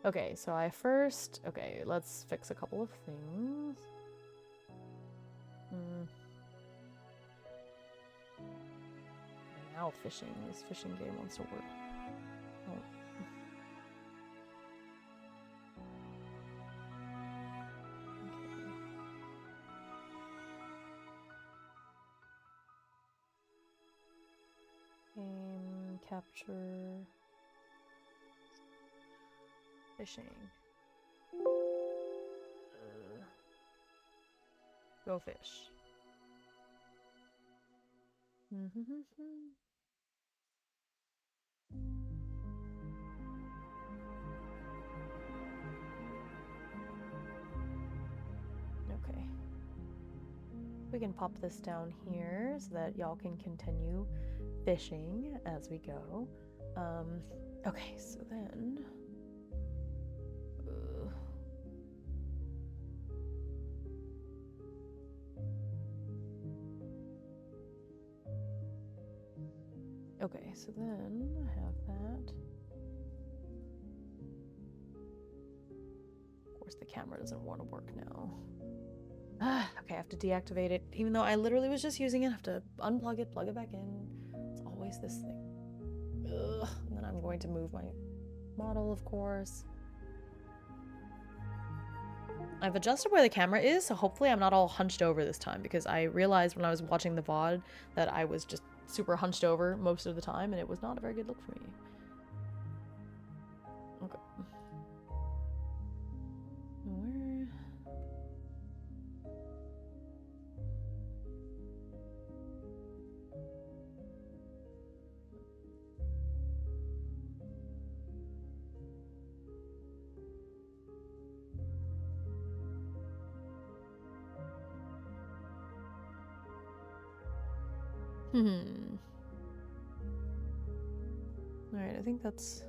Okay, so okay, let's fix a couple of things. Now fishing. This fishing game wants to work. Oh. Game capture fishing. Go fish. Okay. We can pop this down here so that y'all can continue fishing as we go. Okay, so then... Okay, so then I have that. Of course, the camera doesn't want to work now. Okay, I have to deactivate it. Even though I literally was just using it, I have to unplug it, plug it back in. It's always this thing. Ugh. And then I'm going to move my model, of course. I've adjusted where the camera is, so hopefully I'm not all hunched over this time, because I realized when I was watching the VOD that I was just super hunched over most of the time, and it was not a very good look for me. Okay. Where... Alright, I think that's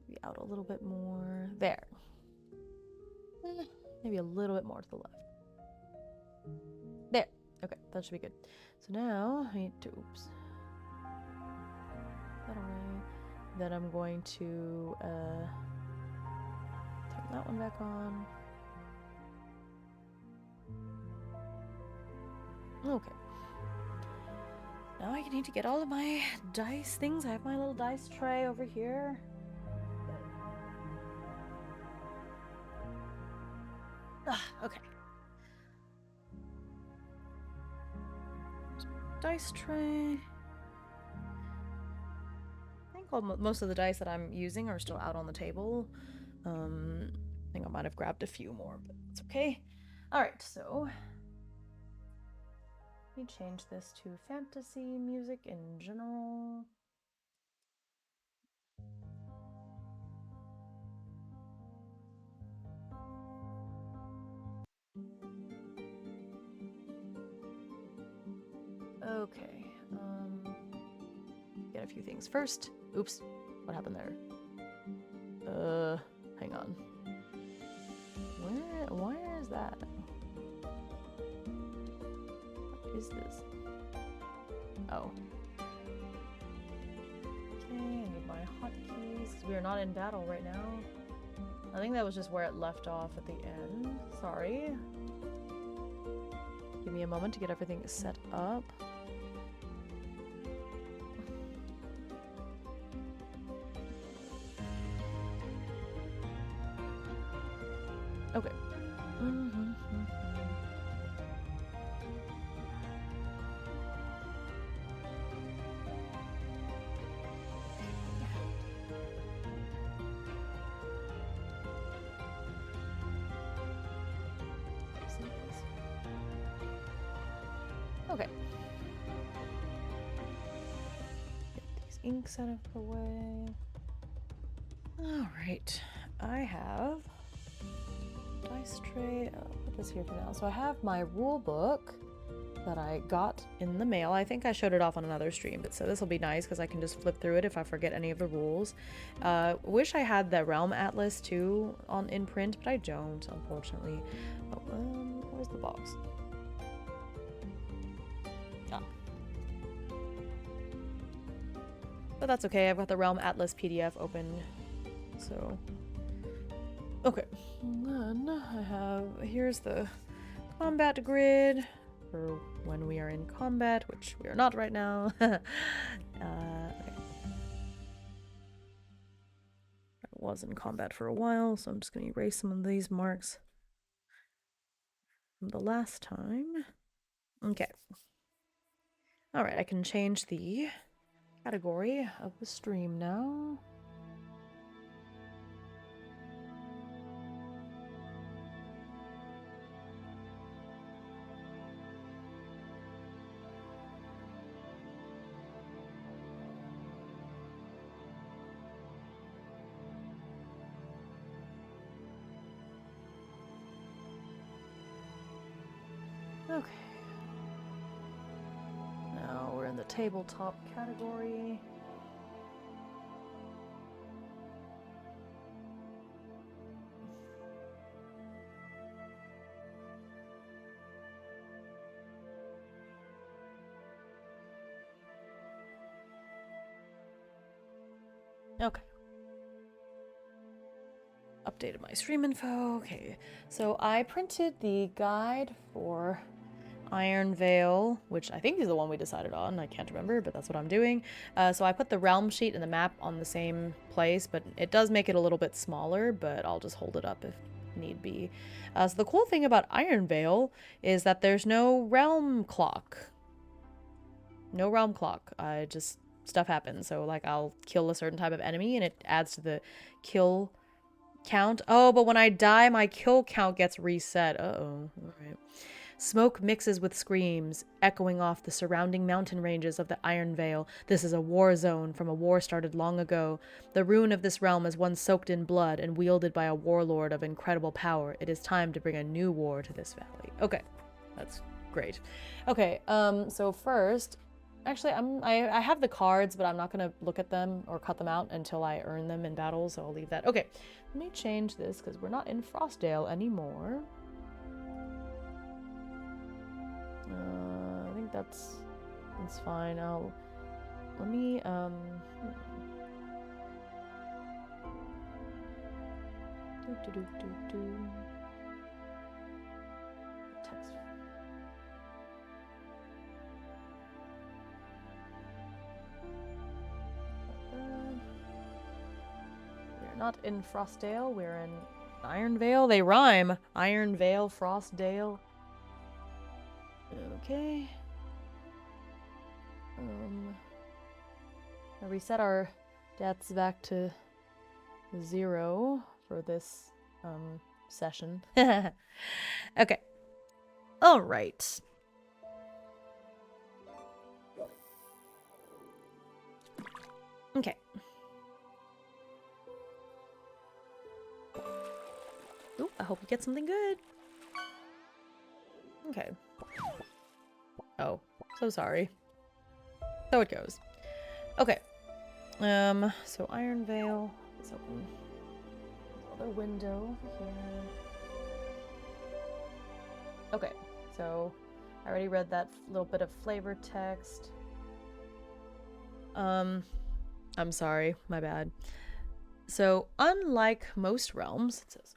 maybe out a little bit more. There. Maybe a little bit more to the left. There. Okay, that should be good. So now I need to, oops. That away. Then I'm going to turn that one back on. Okay. Now I need to get all of my dice things. I have my little dice tray over here. Okay. Dice tray. I think most of the dice that I'm using are still out on the table. I think I might have grabbed a few more, but it's okay. Alright, so... let me change this to fantasy music in general. Okay, get a few things first. Oops, what happened there? Hang on. Where is that? What is this? Oh. Okay, I need my hotkeys. We are not in battle right now. I think that was just where it left off at the end. Sorry. Give me a moment to get everything set up. Okay. Okay. Get these inks out of the way. Alright. I have dice tray. I'll put this here for now. So I have my rule book that I got in the mail. I think I showed it off on another stream, but so this will be nice because I can just flip through it if I forget any of the rules. Wish I had the Realm Atlas too in print, but I don't, unfortunately. Oh, where's the box? Ah. But that's okay. I've got the Realm Atlas PDF open, so Okay, and then I have, here's the combat grid for when we are in combat, which we are not right now. Okay. I was in combat for a while, so I'm just going to erase some of these marks from the last time. Okay. Alright, I can change the category of the stream now. Okay. Now we're in the tabletop category. Okay. Updated my stream info. Okay. So I printed the guide for Iron Vale, which I think is the one we decided on. I can't remember, but that's what I'm doing. So I put the realm sheet and the map on the same place, but it does make it a little bit smaller, but I'll just hold it up if need be. So the cool thing about Iron Vale is that there's no realm clock. No realm clock. Just stuff happens. So like I'll kill a certain type of enemy and it adds to the kill count. Oh, but when I die, my kill count gets reset. Uh-oh. All right. Smoke mixes with screams, echoing off the surrounding mountain ranges of the Iron Vale. This is a war zone from a war started long ago. The rune of this realm is one soaked in blood and wielded by a warlord of incredible power. It is time to bring a new war to this valley. Okay, that's great. Okay, so first, actually, I have the cards, but I'm not going to look at them or cut them out until I earn them in battle, so I'll leave that. Okay, let me change this because we're not in Frostdale anymore. I think that's fine. Let me, text. We're not in Frostdale, we're in Iron Vale. They rhyme. Iron Vale, Frostdale. Okay. I reset our deaths back to 0 for this session. Okay. All right. Okay. Ooh, I hope we get something good. Okay. Oh, so sorry. So it goes. Okay. So Iron Vale. Let's open another window here. Okay, so I already read that little bit of flavor text. I'm sorry, my bad. So unlike most realms, it says,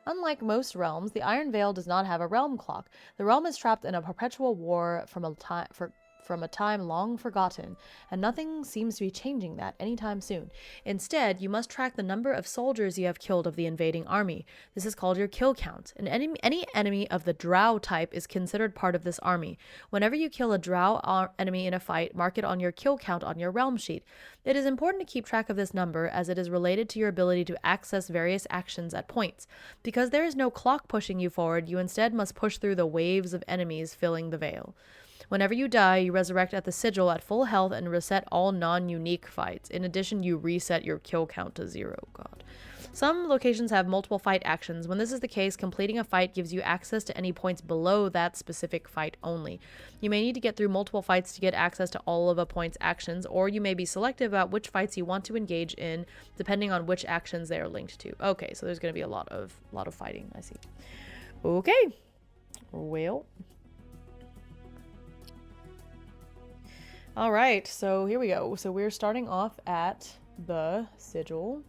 unlike most realms, the Iron Vale does not have a realm clock. The realm is trapped in a perpetual war from a time long forgotten, and nothing seems to be changing that anytime soon. Instead, you must track the number of soldiers you have killed of the invading army. This is called your kill count. Any enemy of the drow type is considered part of this army. Whenever you kill a drow enemy in a fight, mark it on your kill count on your realm sheet. It is important to keep track of this number as it is related to your ability to access various actions at points. Because there is no clock pushing you forward, you instead must push through the waves of enemies filling the Vale. Whenever you die, you resurrect at the sigil at full health and reset all non-unique fights. In addition, you reset your kill count to 0. God. Some locations have multiple fight actions. When this is the case, completing a fight gives you access to any points below that specific fight only. You may need to get through multiple fights to get access to all of a point's actions, or you may be selective about which fights you want to engage in, depending on which actions they are linked to. Okay, so there's going to be a lot of fighting, I see. Okay. Well... All right, so here we go. So we're starting off at the sigil.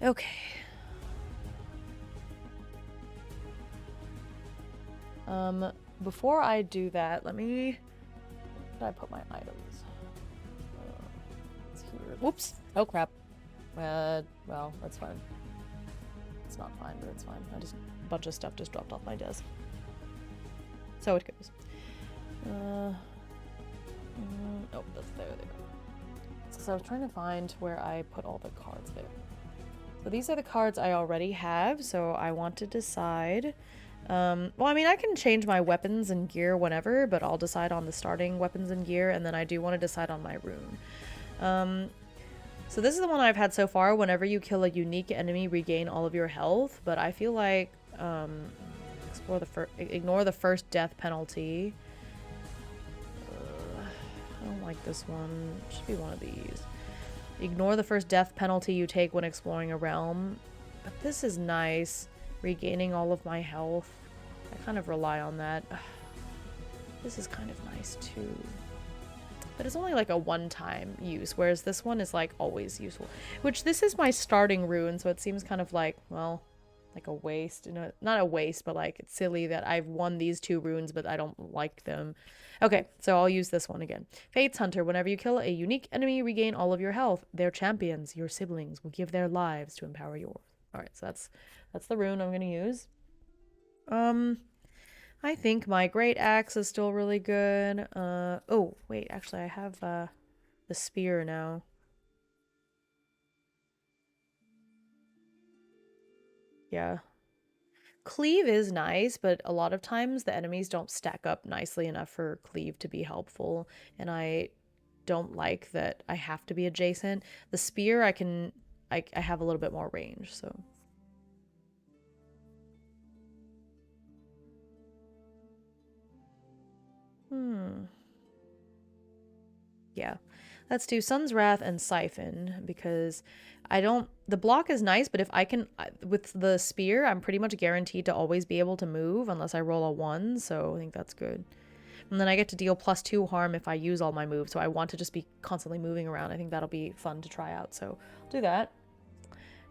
Okay. Before I do that, let me... Where did I put my items? It's here. Whoops! Oh, crap. Well, that's fine. It's not fine, but it's fine. A bunch of stuff just dropped off my desk. So it goes. Oh, that's there. So I was trying to find where I put all the cards there. So these are the cards I already have, so I want to decide. Well, I mean, I can change my weapons and gear whenever, but I'll decide on the starting weapons and gear, and then I do want to decide on my rune. So this is the one I've had so far. Whenever you kill a unique enemy, regain all of your health, but I feel like, ignore the first death penalty. I don't like this one. It should be one of these. Ignore the first death penalty you take when exploring a realm. But this is nice. Regaining all of my health. I kind of rely on that. This is kind of nice too. But it's only like a one-time use, whereas this one is like always useful. Which this is my starting rune, so it seems kind of like, well, like a waste. You know, not a waste, but like it's silly that I've won these two runes, but I don't like them. Okay, so I'll use this one again. Fate's Hunter. Whenever you kill a unique enemy, regain all of your health. Their champions, your siblings, will give their lives to empower yours. Alright, so that's the rune I'm gonna use. I think my great axe is still really good. Oh, wait, actually I have the spear now. Yeah. Cleave is nice, but a lot of times the enemies don't stack up nicely enough for cleave to be helpful, and I don't like that I have to be adjacent. The spear, I have a little bit more range, so. Yeah. Let's do Sun's Wrath and Siphon, because the block is nice, but if I can, with the spear, I'm pretty much guaranteed to always be able to move unless I roll a 1, so I think that's good. And then I get to deal +2 harm if I use all my moves, so I want to just be constantly moving around. I think that'll be fun to try out, so I'll do that.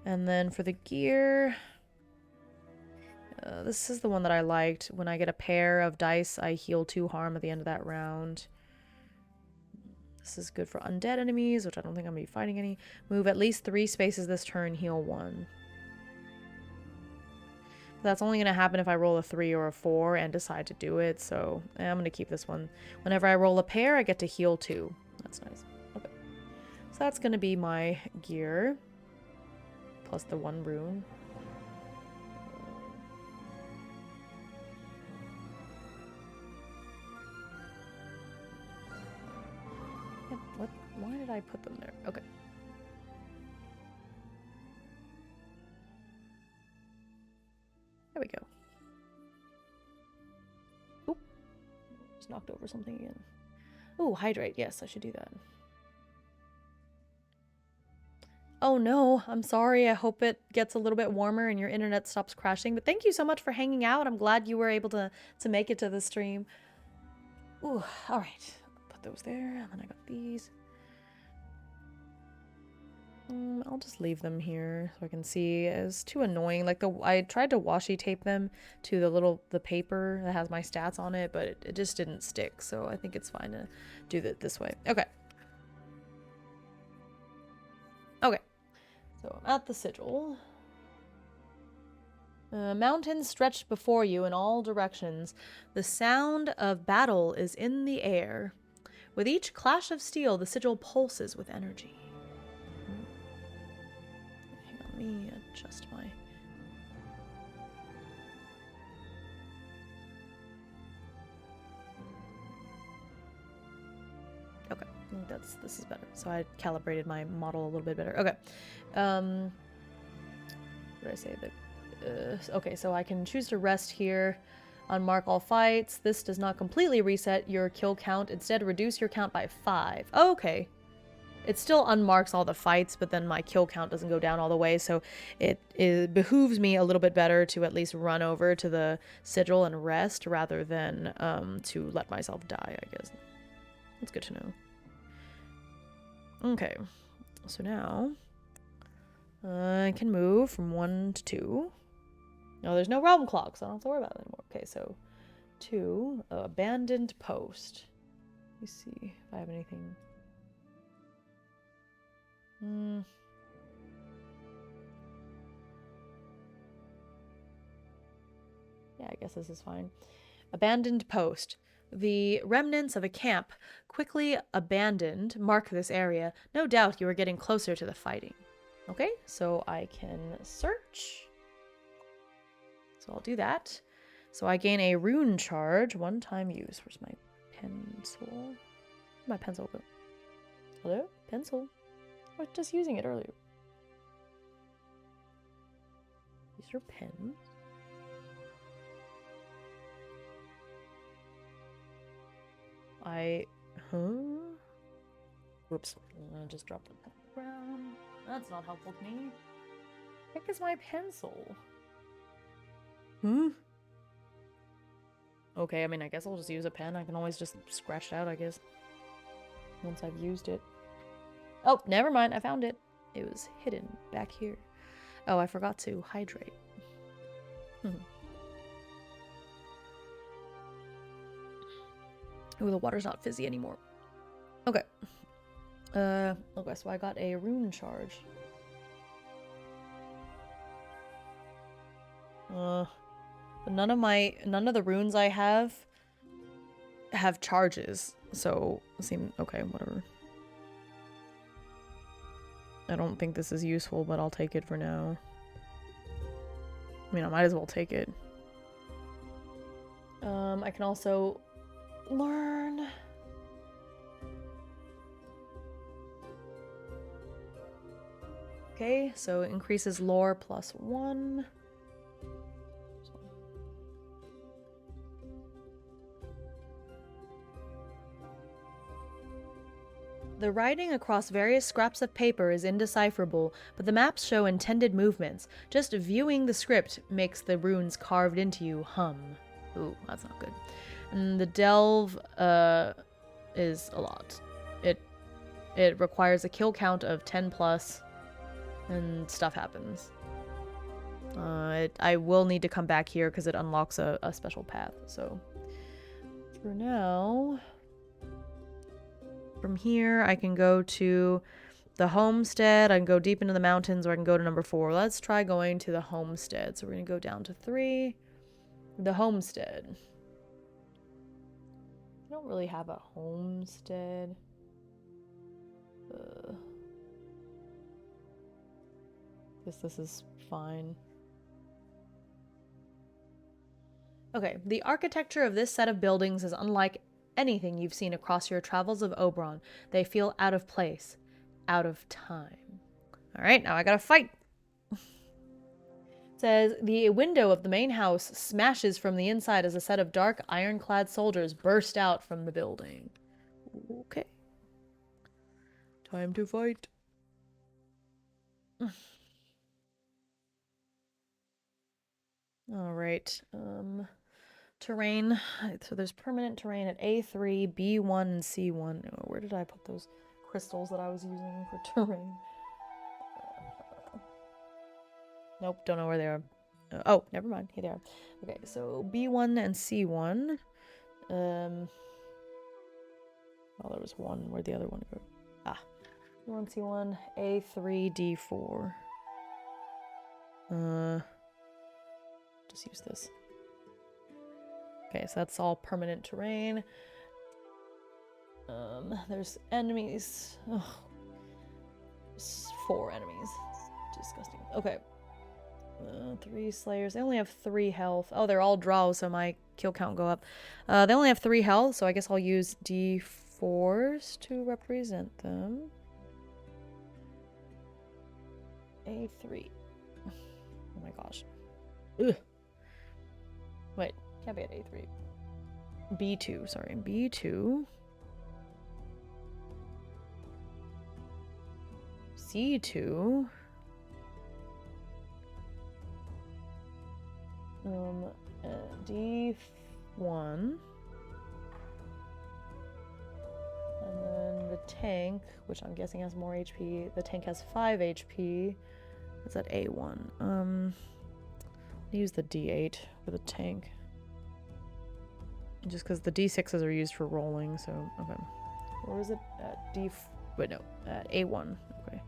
And then for the gear, this is the one that I liked. When I get a pair of dice, I heal 2 harm at the end of that round. This is good for undead enemies, which I don't think I'm going to be fighting any. Move at least 3 spaces this turn, heal 1. That's only going to happen if I roll a 3 or a 4 and decide to do it, so I'm going to keep this one. Whenever I roll a pair, I get to heal 2. That's nice. Okay. So that's going to be my gear. Plus the 1 rune. What? Why did I put them there? Okay. There we go. Oop. Just knocked over something again. Oh, hydrate. Yes, I should do that. Oh no, I'm sorry. I hope it gets a little bit warmer and your internet stops crashing. But thank you so much for hanging out. I'm glad you were able to make it to the stream. Ooh, all right. Put those there, and then I got these. I'll just leave them here so I can see. It's too annoying. Like I tried to washi tape them to the paper that has my stats on it, but it just didn't stick. So I think it's fine to do that this way. Okay. Okay. So I'm at the sigil. Mountains stretched before you in all directions. The sound of battle is in the air. With each clash of steel, the sigil pulses with energy. Hang on, let me adjust my... Okay, I think this is better. So I calibrated my model a little bit better. Okay. What did I say? Okay, so I can choose to rest here. Unmark all fights. This does not completely reset your kill count. Instead, reduce your count by 5. Oh, okay. It still unmarks all the fights, but then my kill count doesn't go down all the way, so it behooves me a little bit better to at least run over to the sigil and rest rather than to let myself die, I guess. That's good to know. Okay, so now I can move from 1 to 2. No, there's no realm clock, so I don't have to worry about it anymore. Okay, so 2. Abandoned post. Let me see if I have anything. Yeah, I guess this is fine. Abandoned post. The remnants of a camp quickly abandoned mark this area. No doubt you are getting closer to the fighting. Okay, so I can search. So I'll do that. So I gain a rune charge, 1-time use. Where's my pencil? Where'd my pencil go? Hello? Pencil? I was just using it earlier. These are pens. Whoops. I just dropped it on the ground. That's not helpful to me. Heck is my pencil? Okay, I mean, I guess I'll just use a pen. I can always just scratch it out, I guess. Once I've used it. Oh, never mind. I found it. It was hidden back here. Oh, I forgot to hydrate. Oh, the water's not fizzy anymore. Okay. Okay, so I got a rune charge. But none of the runes I have charges. So, okay, whatever. I don't think this is useful, but I'll take it for now. I mean, I might as well take it. I can also learn. Okay, so it increases lore +1. The writing across various scraps of paper is indecipherable, but the maps show intended movements. Just viewing the script makes the runes carved into you hum. Ooh, that's not good. And the delve is a lot. It requires a kill count of 10+, and stuff happens. I will need to come back here because it unlocks a special path. So for now, from here I can go to the homestead. I can go deep into the mountains, or I can go to number 4. Let's try going to the homestead. So we're gonna go down to 3. The homestead. I don't really have a homestead. This is fine. Okay, the architecture of this set of buildings is unlike anything you've seen across your travels of Oberon. They feel out of place, out of time. All right, now I gotta fight. It says, the window of the main house smashes from the inside as a set of dark, ironclad soldiers burst out from the building. Okay. Time to fight. All right. Terrain. So there's permanent terrain at A3, B1, and C1. Oh, where did I put those crystals that I was using for terrain? Nope, don't know where they are. Oh, never mind. Here they are. Okay, so B1 and C1. Oh, there was one. Where'd the other one go? Ah. B1, C1, A3, D4. Just use this. Okay, so that's all permanent terrain. There's enemies. Ugh. 4 enemies. Disgusting. Okay. 3 slayers. They only have 3 health. Oh, they're all draws, so my kill count go up. They only have 3 health, so I guess I'll use D4s to represent them. A3. Oh my gosh. Ugh. Wait, can't be at A3. B2, sorry. B2. C2. D1. And then the tank, which I'm guessing has more HP. The tank has 5 HP. It's at A1. Use the D8 for the tank. Just because the D6s are used for rolling, so okay. Or is it at wait, no, at A1. Okay.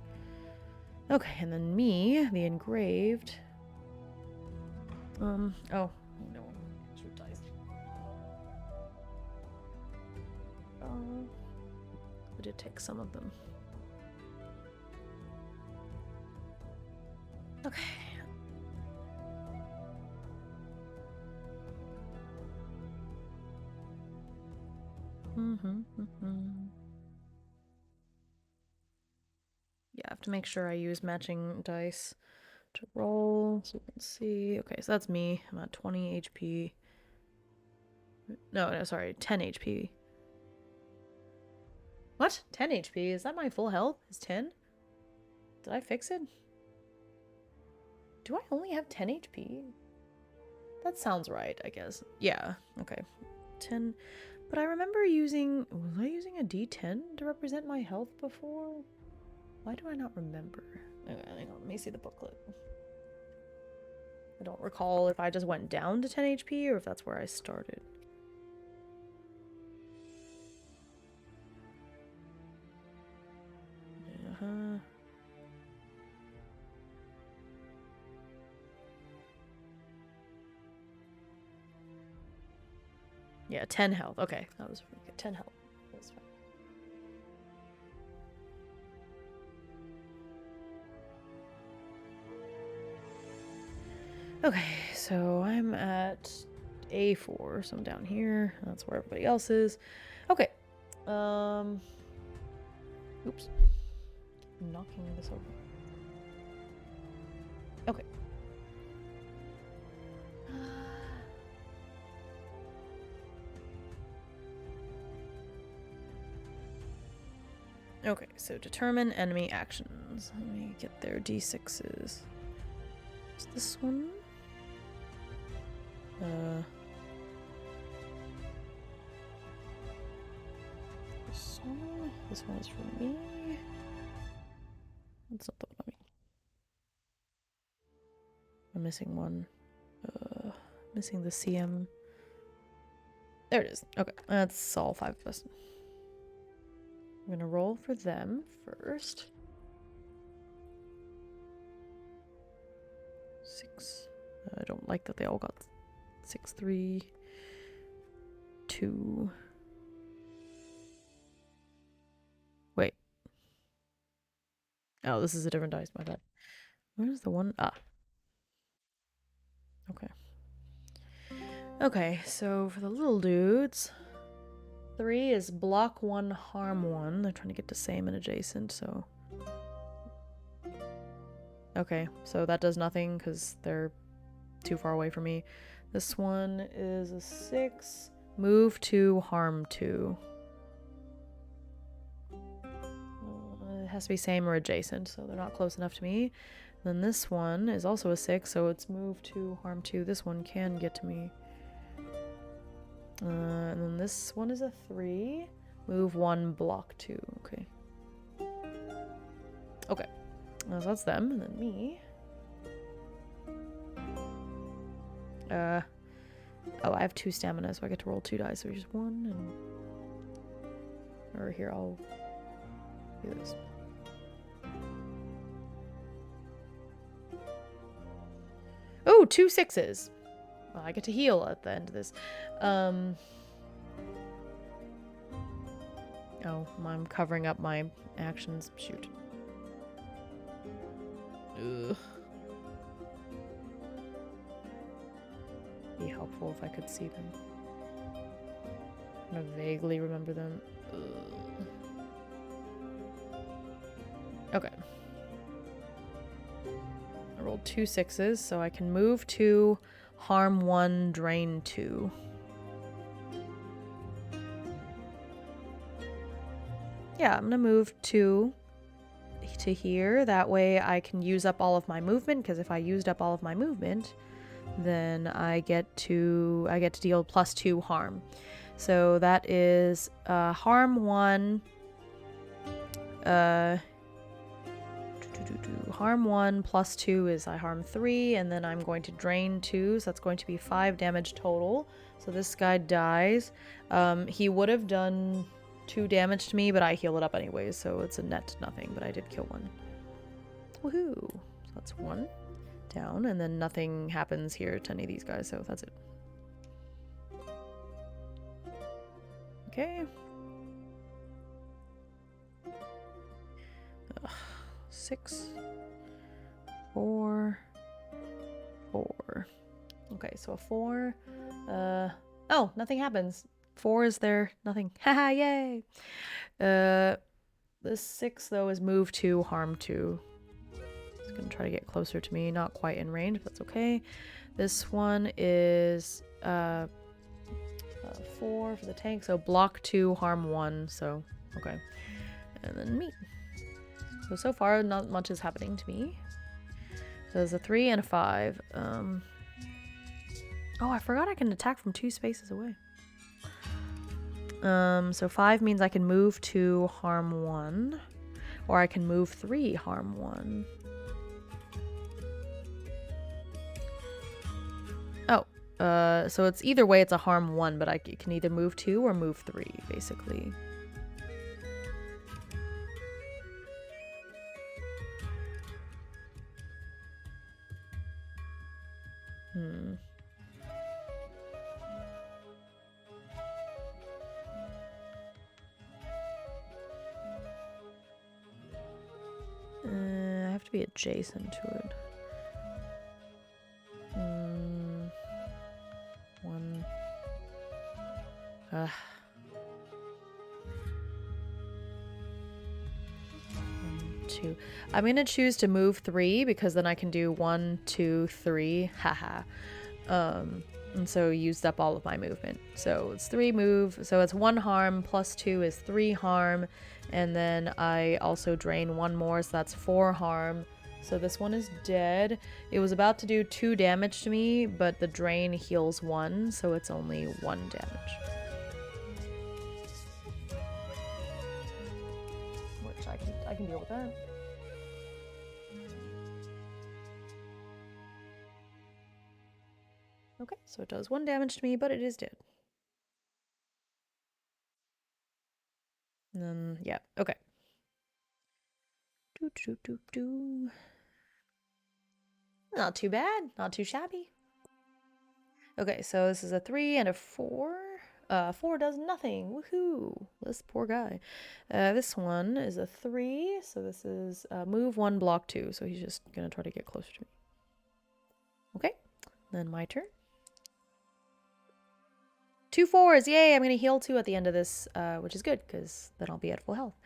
Okay, and then me, the engraved. Oh no, shoot dice. I did take some of them. Okay. Yeah, I have to make sure I use matching dice to roll so you can see. Okay, so that's me. I'm at 20 HP. No, sorry, 10 HP. What? 10 HP? Is that my full health? Is 10? Did I fix it? Do I only have 10 HP? That sounds right, I guess. Yeah, okay. 10. But I remember using... Was I using a D10 to represent my health before? Why do I not remember? Okay, hang on, let me see the booklet. I don't recall if I just went down to 10 HP or if that's where I started. Yeah, 10 health. Okay, that was really good. 10 health. That's fine. Okay, so I'm at A4, so I'm down here. That's where everybody else is. Okay. Oops. I'm knocking this over. Okay. Okay, so determine enemy actions. Let me get their D6s. Is this one? This one is for me. That's not the one I mean. I'm missing one. Missing the CM. There it is. Okay, that's all 5 of us. I'm gonna roll for them first. 6. I don't like that they all got 6, 3, 2. Wait. Oh, this is a different dice, my bad. Where's the one? Ah. Okay. Okay, so for the little dudes, 3 is block 1, harm 1. They're trying to get to same and adjacent, so... Okay, so that does nothing because they're too far away from me. This one is a 6. Move 2, harm 2. It has to be same or adjacent, so they're not close enough to me. Then this one is also a 6, so it's move 2, harm 2. This one can get to me. And then this one is a 3. Move 1, block 2. Okay. Okay. So that's them, and then me. Oh, I have 2 stamina, so I get to roll 2 dice. So just 1 and... Or here, I'll do this. Oh, 2 6s. Well, I get to heal at the end of this. Oh, I'm covering up my actions. Shoot. Ugh. Be helpful if I could see them. I'm gonna vaguely remember them. Ugh. Okay. I rolled 2 6s, so I can move 2, harm 1, drain 2. Yeah, I'm gonna move 2 to here. That way I can use up all of my movement, because if I used up all of my movement, then I get to deal +2 harm. So that is harm 1, Harm 1 plus 2 is I harm 3, and then I'm going to drain 2, so that's going to be 5 damage total. So this guy dies. He would have done 2 damage to me, but I heal it up anyways, so it's a net nothing, but I did kill one. Woohoo! So that's 1 down, and then nothing happens here to any of these guys, so that's it. Okay. Ugh. 6, 4, 4. Okay, so a 4. Oh, nothing happens. 4 is there. Nothing. Haha, yay! This 6, though, is moved to harm 2. It's gonna try to get closer to me. Not quite in range, but that's okay. This one is 4 for the tank, so block 2, harm 1, so okay. And then me. So far, not much is happening to me. So there's a 3 and a 5. Oh, I forgot I can attack from 2 spaces away. So 5 means I can move 2, harm 1. Or I can move 3, harm 1. Oh, so it's either way, it's a harm 1, but I can either move 2 or move 3, basically. I have to be adjacent to it. 1. 1, 2. I'm gonna choose to move 3 because then I can do 1, 2, 3. Haha. And so used up all of my movement. So it's 3 move. So it's 1 harm plus 2 is 3 harm. And then I also drain 1 more, so that's 4 harm. So this one is dead. It was about to do 2 damage to me, but the drain heals 1, so it's only 1 damage. Which I can deal with that. Okay, so it does 1 damage to me, but it is dead. And then, yeah, okay. Not too bad, not too shabby. Okay, so this is a 3 and a 4. 4 does nothing. Woohoo! This poor guy. This one is a 3, so this is move 1, block 2. So he's just gonna try to get closer to me. Okay, then my turn. 2 4s, yay! I'm gonna heal 2 at the end of this, which is good because then I'll be at full health.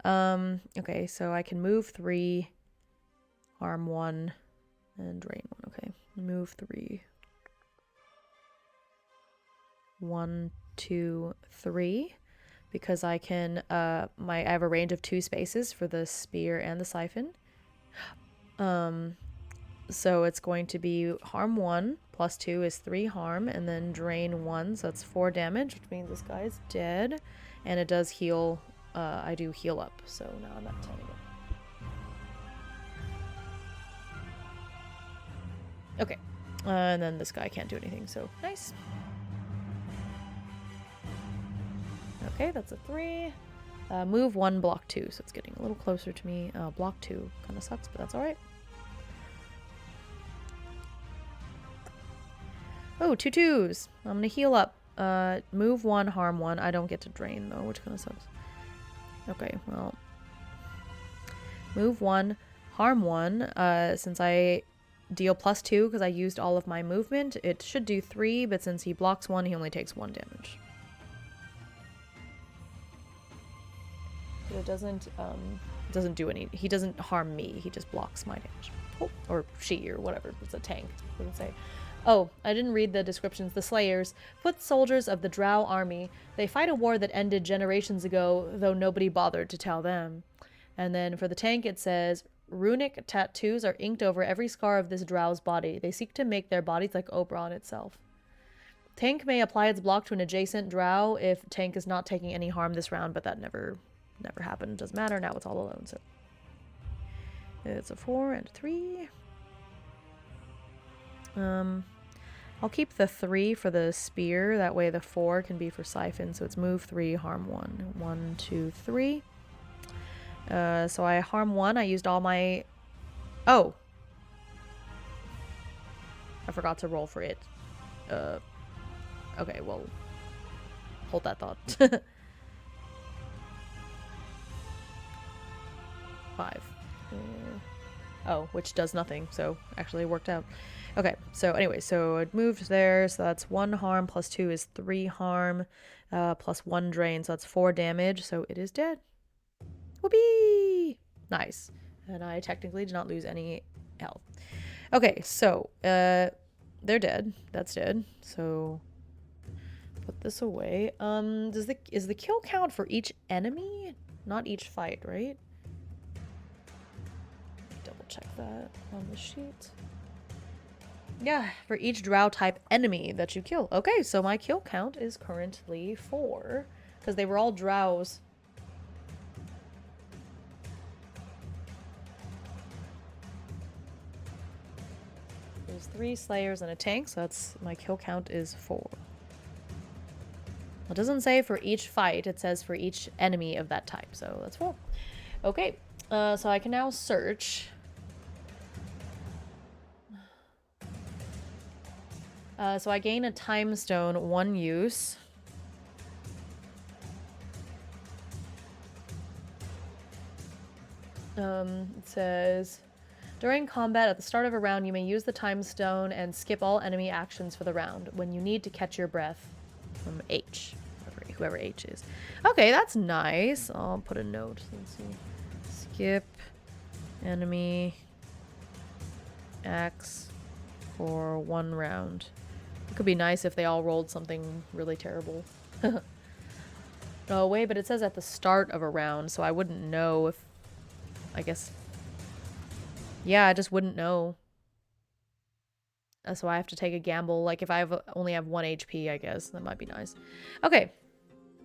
Okay, so I can move 3, harm 1, and drain 1. Okay, move 3. 1, 2, 3, because I can I have a range of 2 spaces for the spear and the siphon. So it's going to be harm 1 plus 2 is 3 harm, and then drain 1, so that's 4 damage, which means this guy is dead, and it does heal. I do heal up, so now I'm at 10 again. Okay, and then this guy can't do anything, so nice. Okay, that's a 3. Move 1, block 2, so it's getting a little closer to me. Block 2 kind of sucks, but that's alright. Oh, 2 2s. I'm gonna heal up. Move 1, harm 1. I don't get to drain, though, which kind of sucks. Okay, well. Move 1, harm 1. Since I deal plus 2 because I used all of my movement, it should do 3, but since he blocks 1, he only takes 1 damage. But it doesn't do any. He doesn't harm me. He just blocks my damage. Oh, or she, or whatever. It's a tank. It doesn't say. Oh, I didn't read the descriptions. The Slayers, foot soldiers of the Drow army. They fight a war that ended generations ago, though nobody bothered to tell them. And then for the tank, it says, runic tattoos are inked over every scar of this Drow's body. They seek to make their bodies like Oberon itself. Tank may apply its block to an adjacent Drow if tank is not taking any harm this round, but that never happened. Doesn't matter. Now it's all alone, so. It's a 4 and a 3. I'll keep the 3 for the spear. That way the 4 can be for siphon. So it's move 3, harm 1. 1, 2, 3. So I harm 1. I used all my... Oh! I forgot to roll for it. Okay, well... Hold that thought. 5. Oh, which does nothing, so actually it worked out. Okay, so anyway, so it moved there, so that's 1 harm plus 2 is 3 harm, plus 1 drain, so that's 4 damage, so it is dead. Whoopee! Nice. And I technically did not lose any health. Okay, so, they're dead. That's dead. So, put this away. Is the kill count for each enemy? Not each fight, right? Double check that on the sheet. Yeah, for each drow type enemy that you kill. Okay, so my kill count is currently 4. Because they were all drows. There's 3 slayers and a tank, so that's my kill count is 4. It doesn't say for each fight, it says for each enemy of that type, so that's 4. Okay, so I can now search. So I gain a time stone, 1 use. It says, during combat at the start of a round, you may use the time stone and skip all enemy actions for the round when you need to catch your breath from H, whoever H is. Okay, that's nice. I'll put a note. Let's see. Skip enemy acts for 1 round. It could be nice if they all rolled something really terrible. No, wait, but it says at the start of a round, so I wouldn't know if... I guess... Yeah, I just wouldn't know. So I have to take a gamble. Like, if I only have 1 HP, I guess. That might be nice. Okay.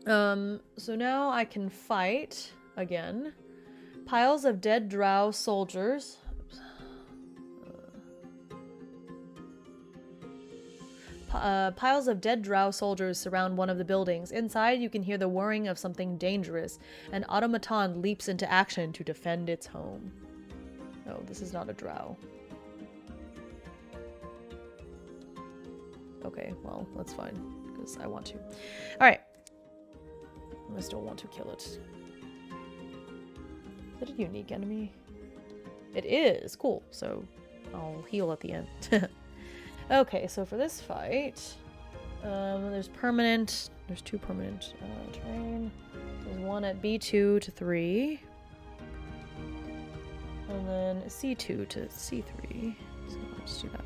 So now I can fight again. Piles of dead drow soldiers. Piles of dead drow soldiers surround one of the buildings. Inside, you can hear the whirring of something dangerous. An automaton leaps into action to defend its home. Oh, this is not a drow. Okay, well, that's fine, because I want to. Alright. I still want to kill it. Is it a unique enemy? It is! Cool. So, I'll heal at the end. Okay, so for this fight, there's permanent, there's 2 permanent terrain. There's 1 at B2 to 3. And then C2 to C3. So let's do that.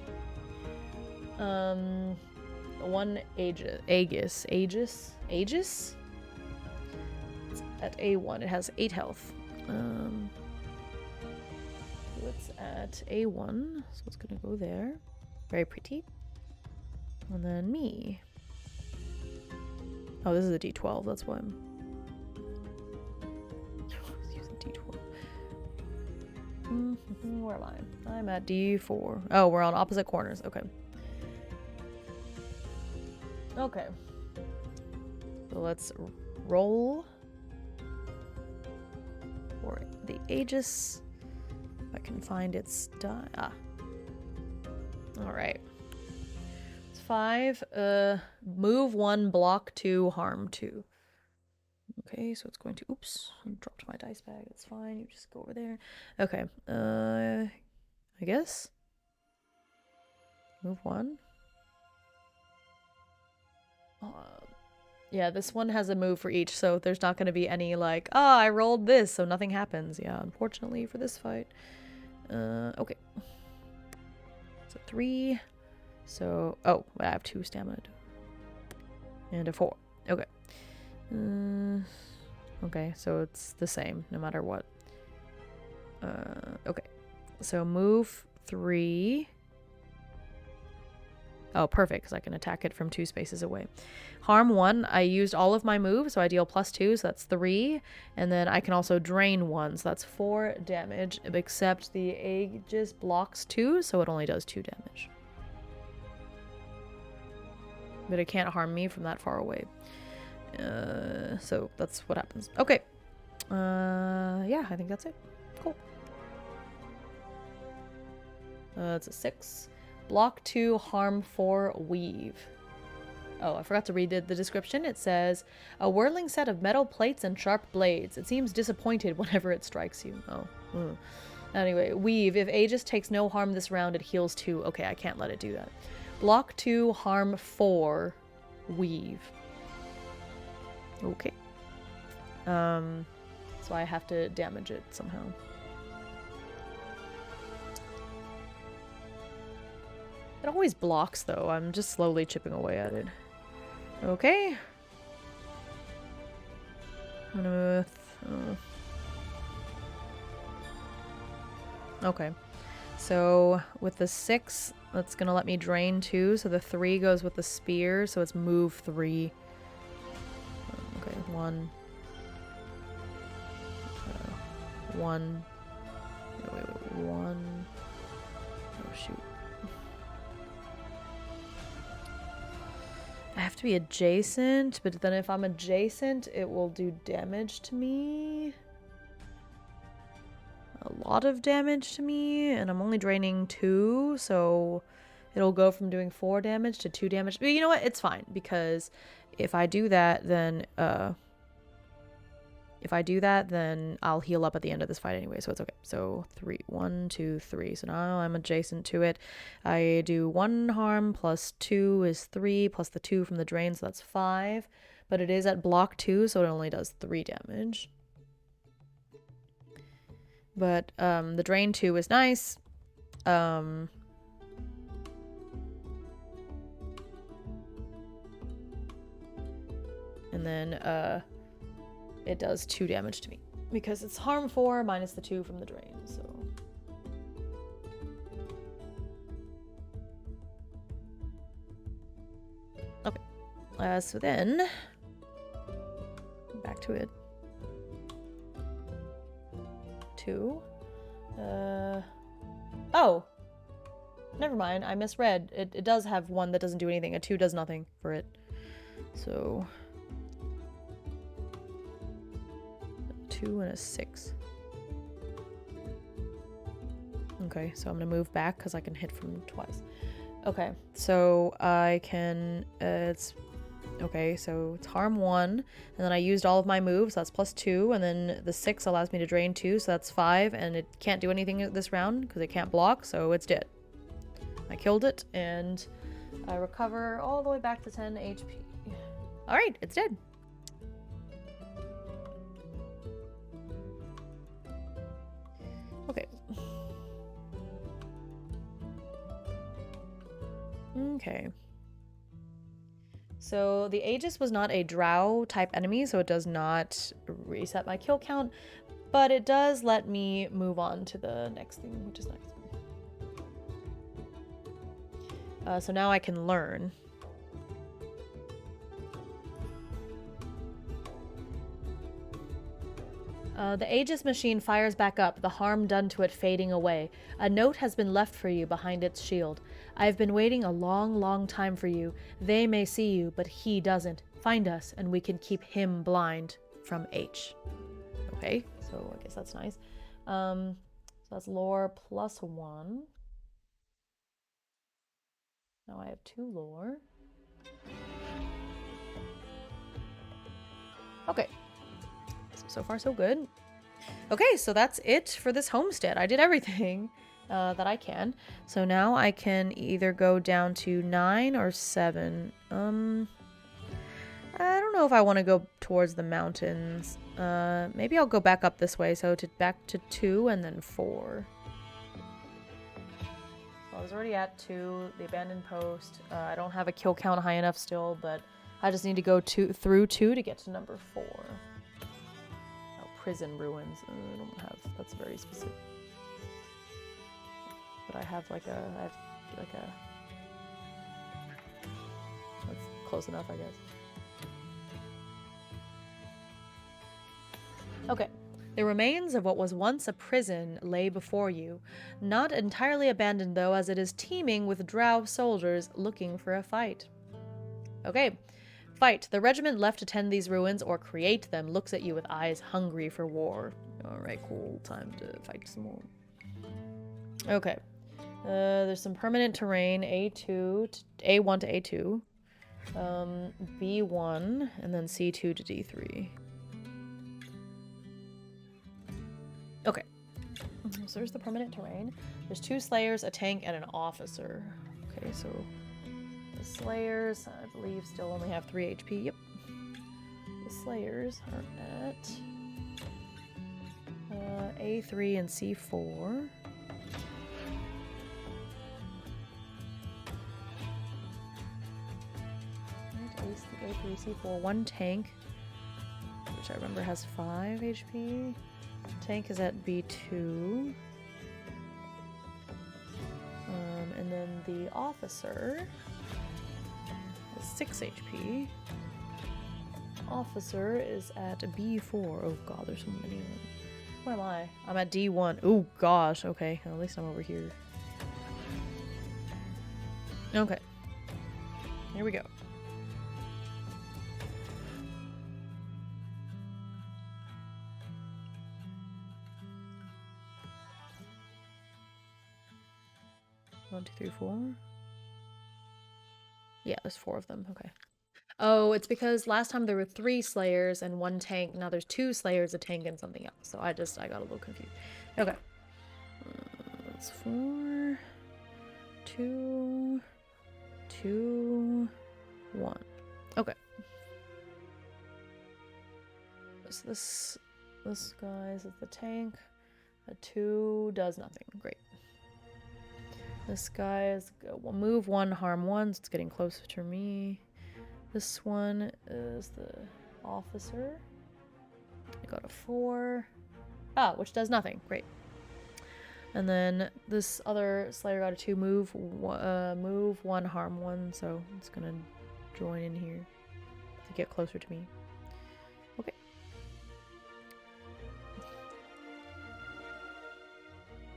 1 Aegis. It's at A1. It has 8 health. It's at A1, so it's gonna go there. Very pretty. And then me. Oh, this is a D12, that's why I'm using D12. Where am I? I'm at D4. Oh, we're on opposite corners. Okay. Okay. So let's roll for the Aegis. If I can find its die. Ah. Alright. It's 5. Move 1, block 2, harm 2. Okay, so it's going to... Oops. I dropped my dice bag. That's fine. You just go over there. Okay. I guess. Move 1. Yeah, this one has a move for each, so there's not going to be any like, oh, I rolled this, so nothing happens. Yeah, unfortunately for this fight. Okay. So 3. So, oh, I have 2 stamina. And a 4. Okay. Okay, so it's the same no matter what. Okay. So move 3. Oh, perfect, because I can attack it from 2 spaces away. Harm 1, I used all of my moves, so I deal +2, so that's 3. And then I can also drain 1, so that's 4 damage, except the Aegis blocks 2, so it only does 2 damage. But it can't harm me from that far away. So that's what happens. Okay. Yeah, I think that's it. Cool. It's a 6. Block 2, harm 4, weave. Oh, I forgot to read the description. It says, a whirling set of metal plates and sharp blades. It seems disappointed whenever it strikes you. Oh. Anyway, weave. If Aegis takes no harm this round, it heals 2. Okay, I can't let it do that. Block 2, harm 4, weave. Okay. So I have to damage it somehow. It always blocks, though. I'm just slowly chipping away at it. Okay. I'm gonna... Okay. So, with the 6, that's gonna let me drain 2. So the 3 goes with the spear, so it's move 3. Okay, 1. 1. Wait, 1. Oh, shoot. I have to be adjacent, but then if I'm adjacent, it will do damage to me. A lot of damage to me, and I'm only draining 2, so it'll go from doing 4 damage to 2 damage. But you know what? It's fine, because if I do that, then I'll heal up at the end of this fight anyway, so it's okay. So 3, 1, 2, 3. So now I'm adjacent to it. I do 1 harm plus 2 is 3 plus the 2 from the drain, so that's 5. But it is at block 2, so it only does 3 damage. But the drain 2 is nice. And then it does 2 damage to me because it's harm 4 minus the 2 from the drain, so. Okay. So then, back to it. 2. Oh! Never mind, I misread. It does have 1 that doesn't do anything. A 2 does nothing for it. So... 2 and a 6. Okay, so I'm gonna move back because I can hit from twice. Okay, so I can, okay, so it's harm 1, and then I used all of my moves, so that's plus 2, and then the 6 allows me to drain 2, so that's 5, and it can't do anything this round because it can't block, so it's dead. I killed it, and I recover all the way back to 10 HP. Alright, it's dead. Okay. Okay. So the Aegis was not a drow type enemy, so it does not reset my kill count, but it does let me move on to the next thing, which is nice. So now I can learn. The Aegis machine fires back up, the harm done to it fading away. A note has been left for you behind its shield. I have been waiting a long, long time for you. They may see you, but he doesn't. Find us, and we can keep him blind. From H. Okay, so I guess that's nice. So that's lore plus 1. Now I have 2 lore. Okay. So far, so good. Okay, so that's it for this homestead. I did everything that I can. So now I can either go down to 9 or 7. I don't know if I want to go towards the mountains. Maybe I'll go back up this way. So back to 2 and then 4. So I was already at 2, the abandoned post. I don't have a kill count high enough still, but I just need to go through 2 to get to number 4. Prison ruins. I don't have. That's very specific. But I have like a close enough, I guess. Okay. The remains of what was once a prison lay before you, not entirely abandoned though, as it is teeming with drow soldiers looking for a fight. Okay. Fight. The regiment left to tend these ruins or create them looks at you with eyes hungry for war. Alright, cool. Time to fight some more. Okay. There's some permanent terrain. A1 to A2. B1, and then C2 to D3. Okay. So there's the permanent terrain. There's 2 Slayers, a tank, and an officer. Okay, so the Slayers, I believe, still only have 3 HP. Yep. The Slayers are at A3 and C4. A3, C4. 1 tank, which I remember has 5 HP. Tank is at B2. And then the officer is 6 HP. Officer is at B4. Oh god, there's so many. Where am I? I'm at D1. Oh gosh, okay. At least I'm over here. Okay. Here we go. One, two, three, 4. Yeah, there's 4 of them. Okay. Oh, it's because last time there were 3 Slayers and 1 tank. Now there's 2 Slayers, a tank, and something else. So I got a little confused. Okay. That's 4, 2, 2, 1. Okay. So this guy's is the tank. A 2 does nothing. Great. This guy is move 1, harm 1, so it's getting closer to me. This one is the officer. I got a 4. Ah, which does nothing. Great. And then this other Slayer got a 2, move 1, harm 1, so it's gonna join in here to get closer to me. Okay.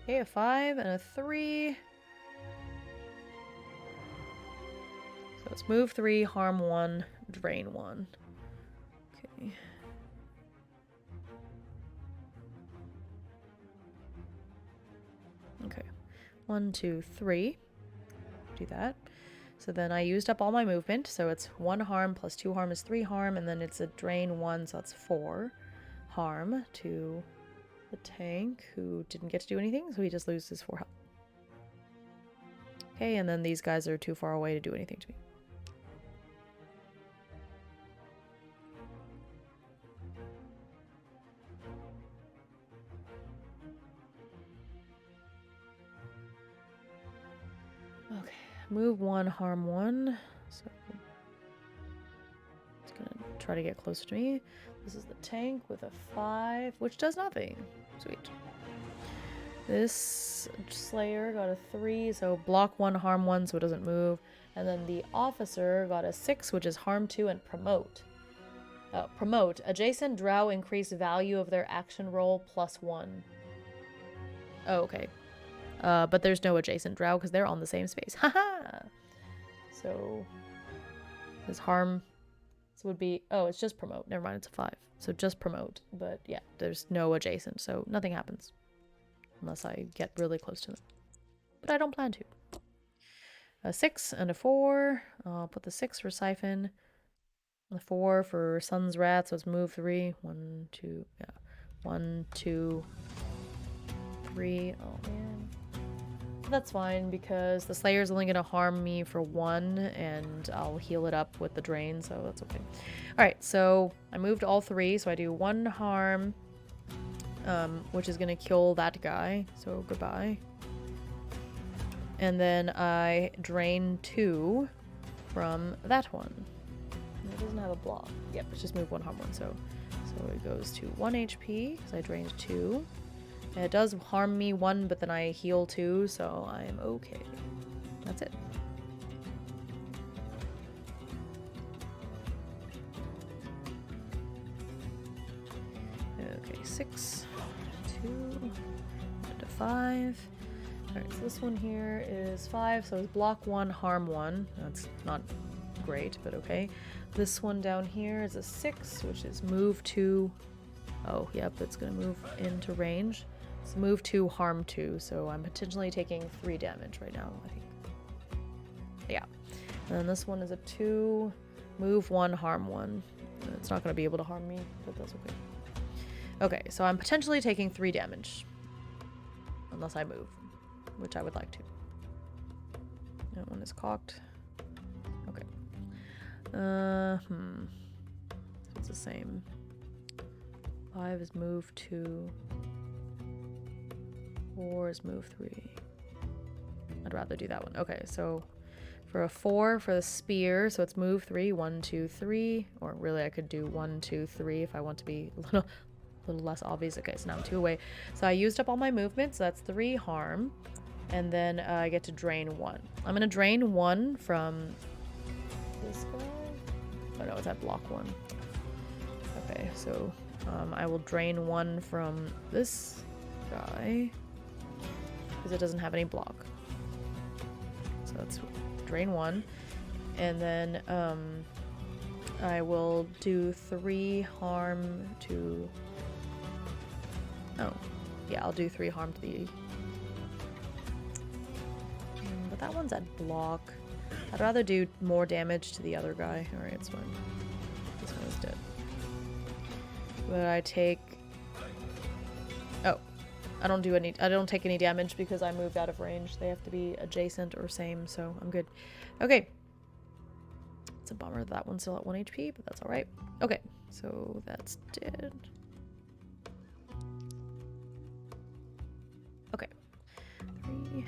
Okay, a 5 and a 3. So it's move 3, harm 1, drain 1. Okay. Okay. 1, 2, 3. Do that. So then I used up all my movement. So it's 1 harm plus 2 harm is 3 harm. And then it's a drain 1, so that's 4 harm to the tank, who didn't get to do anything. So he just loses 4 health. Okay, and then these guys are too far away to do anything to me. Okay, move 1, harm 1. So it's gonna try to get closer to me. This is the tank with a 5, which does nothing. Sweet. This Slayer got a 3, so block 1, harm 1, so it doesn't move. And then the officer got a 6, which is harm 2 and promote. Promote. Adjacent drow increase value of their action roll +1. Oh, okay. But there's no adjacent drow because they're on the same space. Haha! So his harm would be... Oh, it's just promote. Never mind, it's a 5. So just promote. But yeah, there's no adjacent, so nothing happens. Unless I get really close to them. But I don't plan to. A 6 and a 4. I'll put the 6 for Siphon. The 4 for Sun's Rat, so it's move 3. 1, 2, yeah. 1, 2, 3. Oh, man. That's fine, because the Slayer's only going to harm me for 1, and I'll heal it up with the drain, so that's okay. Alright, so I moved all 3, so I do 1 harm, which is going to kill that guy, so goodbye. And then I drain 2 from that one. It doesn't have a block. Yep, it's just move 1, harm 1, so it goes to 1 HP, because I drained 2. And it does harm me 1, but then I heal 2, so I'm okay. That's it. Okay, 6, 2, to 5. Alright, so this one here is 5, so it's block 1, harm 1. That's not great, but okay. This one down here is a 6, which is move 2. Oh, yep, it's gonna move into range. So move 2, harm 2, so I'm potentially taking 3 damage right now, I think. Yeah. And then this one is a 2, move 1, harm 1. It's not gonna be able to harm me, but that's okay. Okay, so I'm potentially taking 3 damage. Unless I move, which I would like to. That one is cocked. Okay. So it's the same. 5 is move 2. 4 is move 3. I'd rather do that one. Okay, so for a 4 for the spear, so it's move 3, 1, 2, 3. Or really I could do 1, 2, 3 if I want to be a little less obvious. Okay, so now I'm 2 away. So I used up all my movement, so that's 3 harm. And then I get to drain 1. I'm gonna drain 1 from this guy. Oh no, it's at block 1. Okay, so I will drain 1 from this guy because it doesn't have any block. So let's drain 1, and then I will do 3 harm to. Oh, yeah, I'll do 3 harm to the. But that one's at block. I'd rather do more damage to the other guy. Alright, it's fine. This one is dead. But I take... Oh. I don't take any damage because I moved out of range. They have to be adjacent or same, so I'm good. Okay. It's a bummer that one's still at 1 HP, but that's alright. Okay, so that's dead. Okay. 3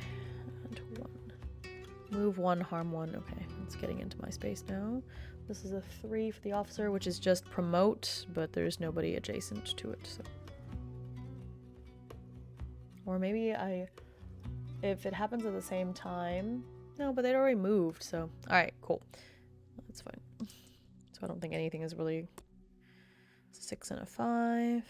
and 1. Move 1, harm 1. Okay, it's getting into my space now. This is a 3 for the officer, which is just promote, but there's nobody adjacent to it, so. Or maybe if it happens at the same time. No, but they'd already moved, so. Alright, cool. That's fine. So I don't think anything is really. It's a 6 and a 5.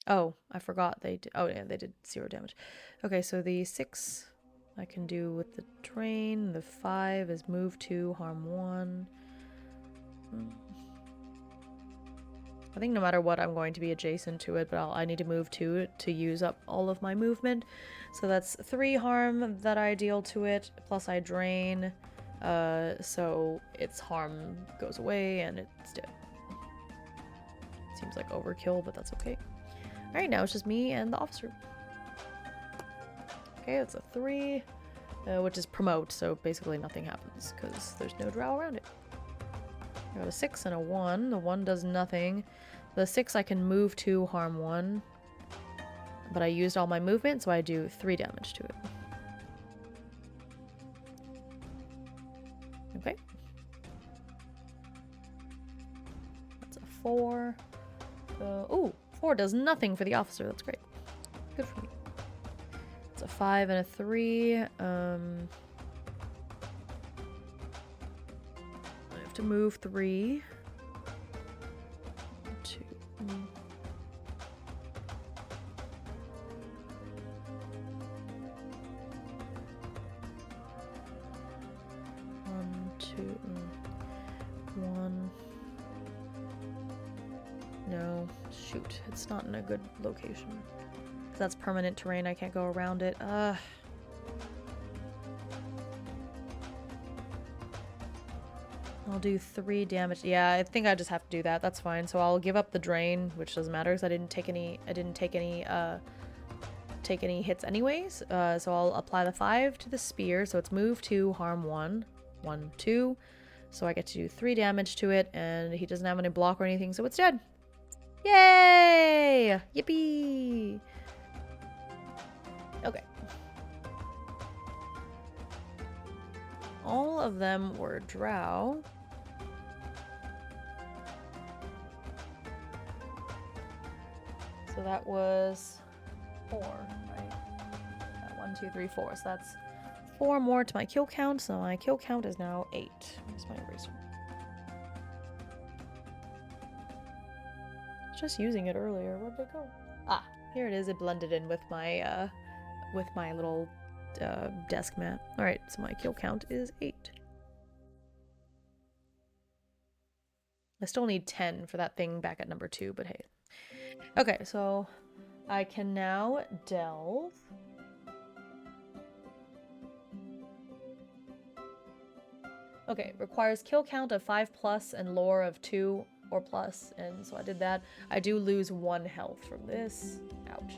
Oh, I forgot they did. Oh, yeah, they did 0 damage. Okay, so the 6 I can do with the drain. The 5 is move 2, harm 1. I think no matter what, I'm going to be adjacent to it, but I need to move to it to use up all of my movement. So that's 3 harm that I deal to it, plus I drain. So its harm goes away and it's dead. Seems like overkill, but that's okay. Alright, now it's just me and the officer. Okay, that's a 3, which is promote, so basically nothing happens because there's no drow around it. I got a 6 and a 1. The 1 does nothing. The 6 I can move 2, harm 1. But I used all my movement, so I do 3 damage to it. Okay. That's a 4. Ooh, 4 does nothing for the officer. That's great. Good for me. It's a 5 and a 3. I have to move 3. 2. 1, 2, 1. No, shoot, it's not in a good location. That's permanent terrain, I can't go around it. I'll do 3 damage. Yeah, I think I just have to do that. That's fine. So I'll give up the drain, which doesn't matter because I didn't take any hits anyways. So I'll apply the 5 to the spear. So it's move 2, harm 1, 1, 2. So I get to do 3 damage to it, and he doesn't have any block or anything, so it's dead. Yay! Yippee! Okay. All of them were drow. So that was 4, right? Yeah, 1, 2, 3, 4. So that's 4 more to my kill count. So my kill count is now 8. Where's my eraser? just using it earlier. Where'd it go? Ah, here it is. It blended in with my little desk mat. All right, so my kill count is 8. I still need 10 for that thing back at number 2, but hey. Okay, so I can now delve. Okay, requires kill count of 5+ and lore of 2 or plus, and so I did that. I do lose 1 health from this. Ouch.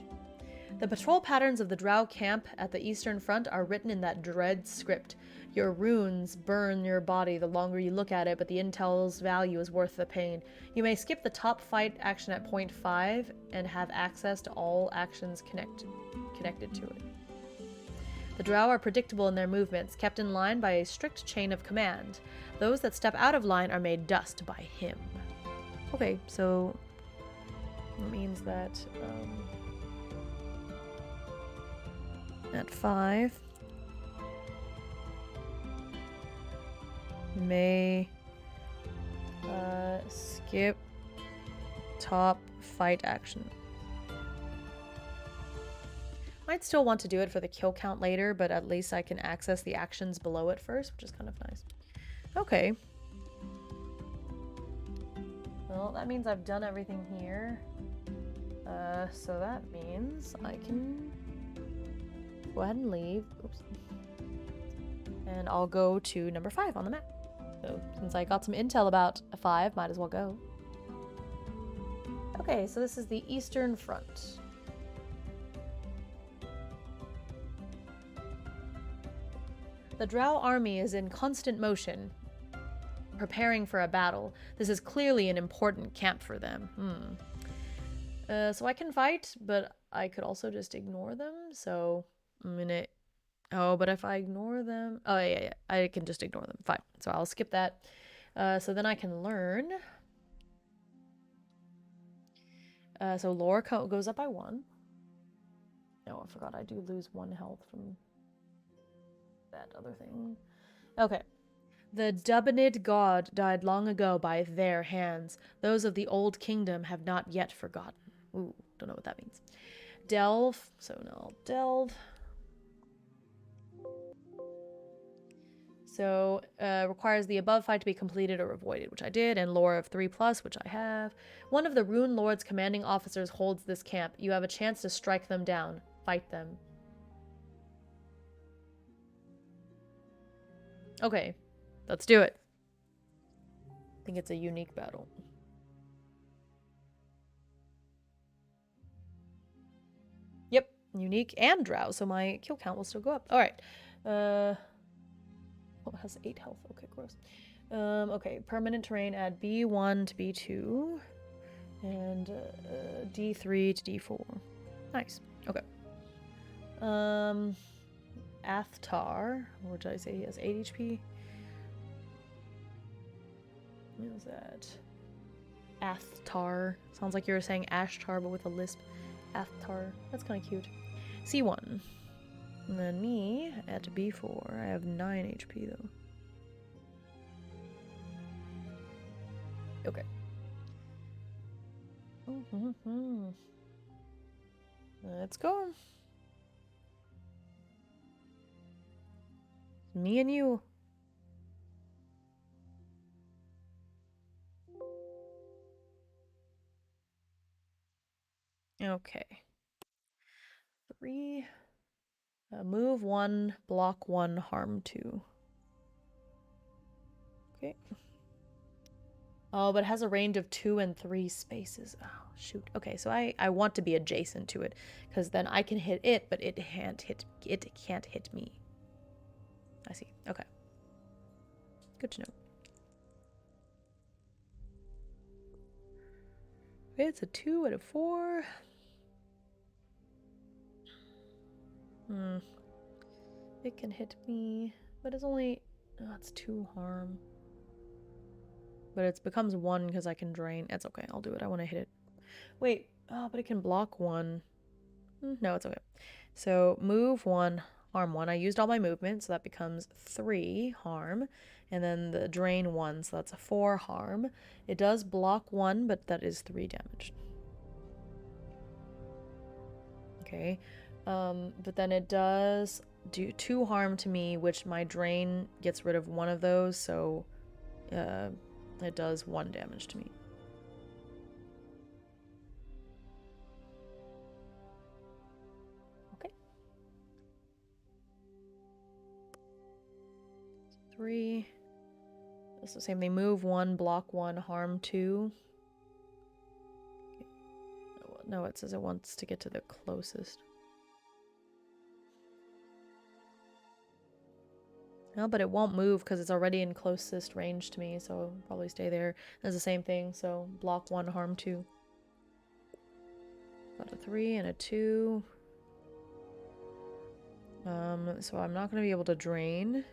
The patrol patterns of the Drow camp at the Eastern Front are written in that dread script. Your runes burn your body the longer you look at it, but the intel's value is worth the pain. You may skip the top fight action at point 5 and have access to all actions connected to it. The Drow are predictable in their movements, kept in line by a strict chain of command. Those that step out of line are made dust by him. Okay, so that means that at 5 may skip top fight action. Might still want to do it for the kill count later, but at least I can access the actions below it first, which is kind of nice. Okay. Well, that means I've done everything here. So that means I can go ahead and leave. Oops. And I'll go to number 5 on the map. So since I got some intel about a 5, might as well go. Okay, so this is the Eastern Front. The Drow army is in constant motion, preparing for a battle. This is clearly an important camp for them. So I can fight, but I could also just ignore them. So I'm gonna... Oh, but if I ignore them... Oh, yeah, I can just ignore them. Fine. So I'll skip that. So then I can learn. So lore goes up by 1. Oh, I forgot I do lose 1 health from that other thing. Okay. The Dubinid god died long ago by their hands. Those of the old kingdom have not yet forgotten. Ooh, don't know what that means. Delve. So now I'll delve. So, requires the above fight to be completed or avoided, which I did, and lore of 3+, which I have. One of the Rune Lord's commanding officers holds this camp. You have a chance to strike them down. Fight them. Okay, let's do it. I think it's a unique battle. Yep, unique and drow, so my kill count will still go up. Alright. Oh, it has 8 health. Okay, gross. Okay, permanent terrain, add B1 to B2. And D3 to D4. Nice. Okay. Athtar, or did I say he has 8 HP? What is that? Athtar. Sounds like you were saying Ashtar, but with a lisp. Athtar. That's kind of cute. C1. And then me at B4. I have 9 HP though. Okay. Let's go. Me and you. Okay. 3. Move 1, block 1, harm 2. Okay. Oh, but it has a range of 2 and 3 spaces. Oh, shoot. Okay, so I want to be adjacent to it, because then I can hit it, but it can't hit me. I see. Okay. Good to know. Okay, it's a 2 and a 4. It can hit me, but it's only... Oh, it's 2 harm. But it becomes 1 because I can drain. It's okay. I'll do it. I want to hit it. Wait. Oh, but it can block 1. No, it's okay. So move 1, harm 1. I used all my movement, so that becomes 3 harm. And then the drain 1, so that's a 4 harm. It does block 1, but that is 3 damage. okay. But then it does do 2 harm to me, which my drain gets rid of one of those, so it does 1 damage to me. Okay. 3. It's the same thing. Move 1, block 1, harm 2. No, it says it wants to get to the closest. No, but it won't move because it's already in closest range to me, so I'll probably stay there. It's the same thing, so block 1, harm 2. Got a 3 and a 2. So I'm not going to be able to drain.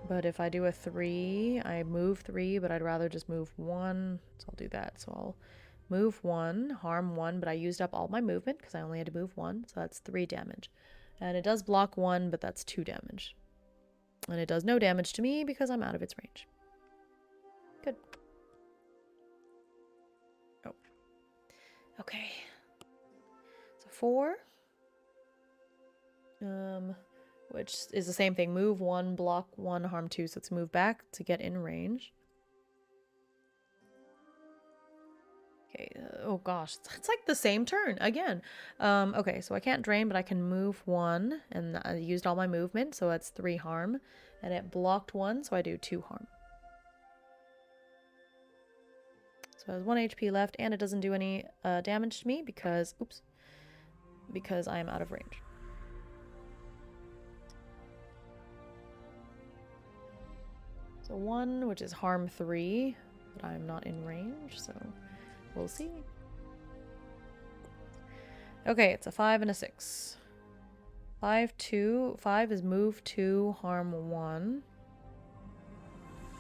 But if I do a 3, I move 3, but I'd rather just move 1. So I'll do that. So I'll move 1, harm 1, but I used up all my movement because I only had to move 1. So that's 3 damage. And it does block 1, but that's 2 damage. And it does no damage to me because I'm out of its range. Good. Oh. Okay. So 4. Which is the same thing. Move 1, block 1, harm 2. So let's move back to get in range. Okay. Oh gosh, it's like the same turn again. Okay, so I can't drain, but I can move 1, and I used all my movement, so that's 3 harm, and it blocked 1, so I do 2 harm. So it has 1 HP left, and it doesn't do any damage to me because, oops, because I am out of range. So 1, which is harm 3, but I'm not in range, so we'll see. Okay, it's a 5 and a 6. 5, 2. 5 is move 2, harm 1.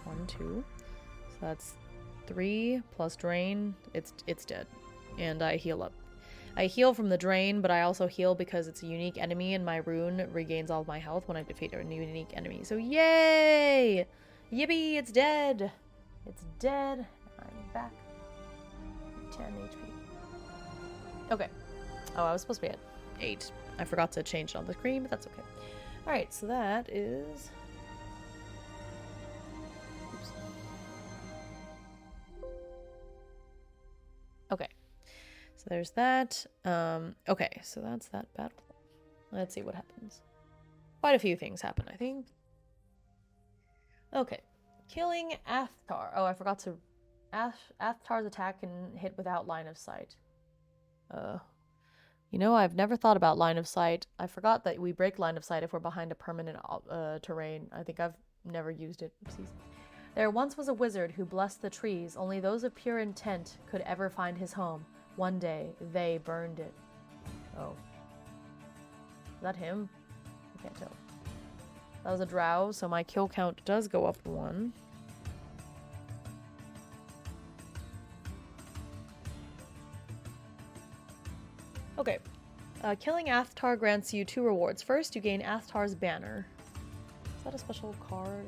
1, 2. So that's 3 plus drain. It's dead. And I heal up. I heal from the drain, but I also heal because it's a unique enemy, and my rune regains all of my health when I defeat a new unique enemy. So yay! Yippee, it's dead! It's dead. I'm back. 10 HP. Okay. Oh, I was supposed to be at 8. I forgot to change it on the screen, but that's okay. Alright, so that is... Oops. Okay. So there's that. Okay, so that's that battle. Let's see what happens. Quite a few things happen, I think. Okay. Killing Athtar. Oh, I forgot to... Athtar's attack can hit without line of sight. You know, I've never thought about line of sight. I forgot that we break line of sight if we're behind a permanent terrain. I think I've never used it. Oopsies. There once was a wizard who blessed the trees. Only those of pure intent could ever find his home. One day, they burned it. Oh. Is that him? I can't tell. That was a drow, so my kill count does go up 1. Okay. Killing Athtar grants you 2 rewards. First, you gain Athtar's banner. Is that a special card?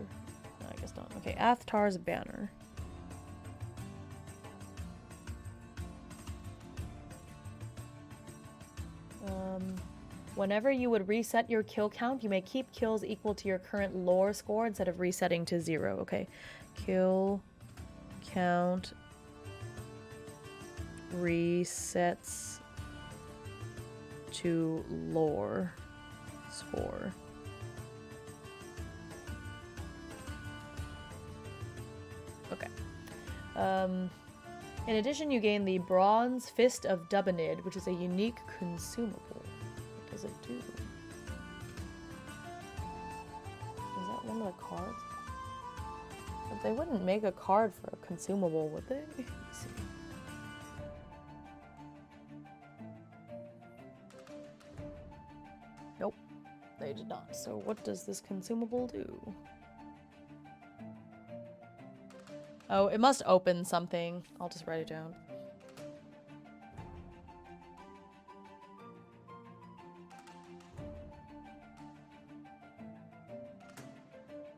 No, I guess not. Okay, Athtar's banner. Whenever you would reset your kill count, you may keep kills equal to your current lore score instead of resetting to 0. Okay. Kill count resets to lore score. Okay. In addition, you gain the Bronze Fist of Dubonid, which is a unique consumable. What does it do? Is that one of the cards? But they wouldn't make a card for a consumable, would they? Let's see. Nope, they did not. So what does this consumable do? Oh, it must open something. I'll just write it down.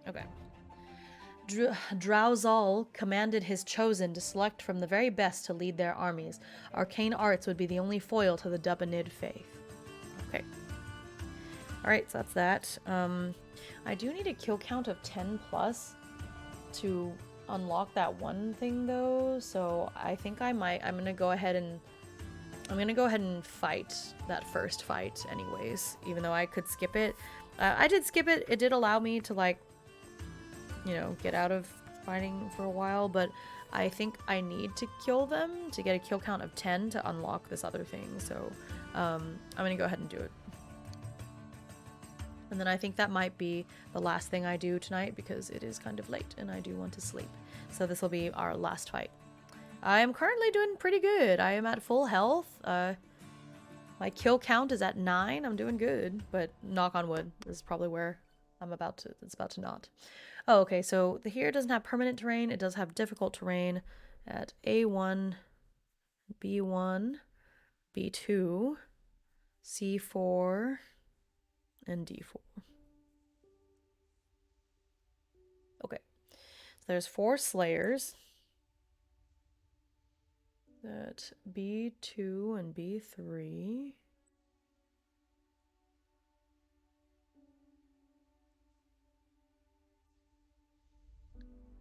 Okay. Drowzal commanded his chosen to select from the very best to lead their armies. Arcane arts would be the only foil to the Dubonid faith. Okay. Alright, so that's that. I do need a kill count of 10 plus to unlock that one thing though, so I think I'm gonna go ahead and fight that first fight anyways, even though I could skip it. I did skip it. It did allow me to, like, you know, get out of fighting for a while, but I think I need to kill them to get a kill count of 10 to unlock this other thing, so I'm gonna go ahead and do it. And then I think that might be the last thing I do tonight because it is kind of late and I do want to sleep. So this will be our last fight. I am currently doing pretty good. I am at full health. My kill count is at 9. I'm doing good, but knock on wood. This is probably where it's about to not. Oh, okay, so here doesn't have permanent terrain. It does have difficult terrain at A1, B1, B2, C4, and D4. Okay, so there's 4 slayers. That B2 and B3.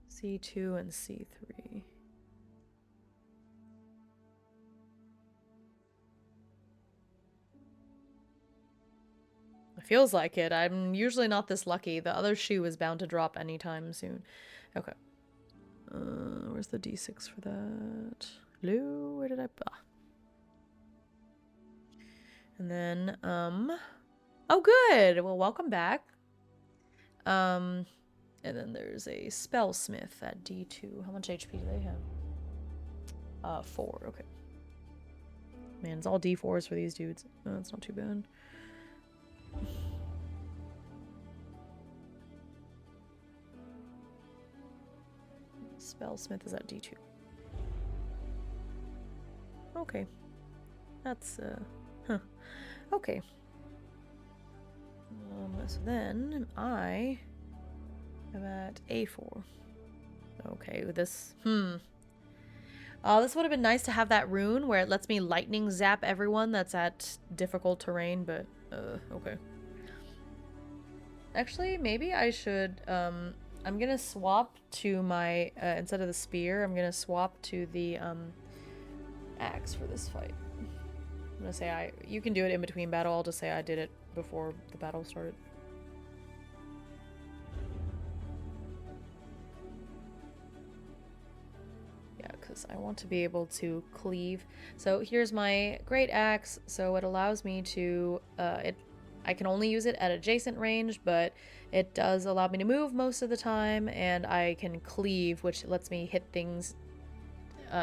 C2 and C3. It feels like it. I'm usually not this lucky. The other shoe is bound to drop anytime soon. Okay. Where's the D6 for that? Hello? Where did I... Ah. And then, oh, good! Well, welcome back. And then there's a spellsmith at D2. How much HP do they have? 4. Okay. Man, it's all D4s for these dudes. Oh, that's not too bad. Spellsmith is at D2. Okay. That's, huh. Okay. So then I am at A4. Okay, with this, this would have been nice to have that rune where it lets me lightning zap everyone that's at difficult terrain, but, okay. Actually, maybe I should, I'm gonna swap to my, instead of the spear, I'm gonna swap to the, axe for this fight. I'm gonna say you can do it in between battle, I'll just say I did it before the battle started. Yeah, because I want to be able to cleave. So here's my great axe, so it allows me to, I can only use it at adjacent range, but it does allow me to move most of the time, and I can cleave, which lets me hit things,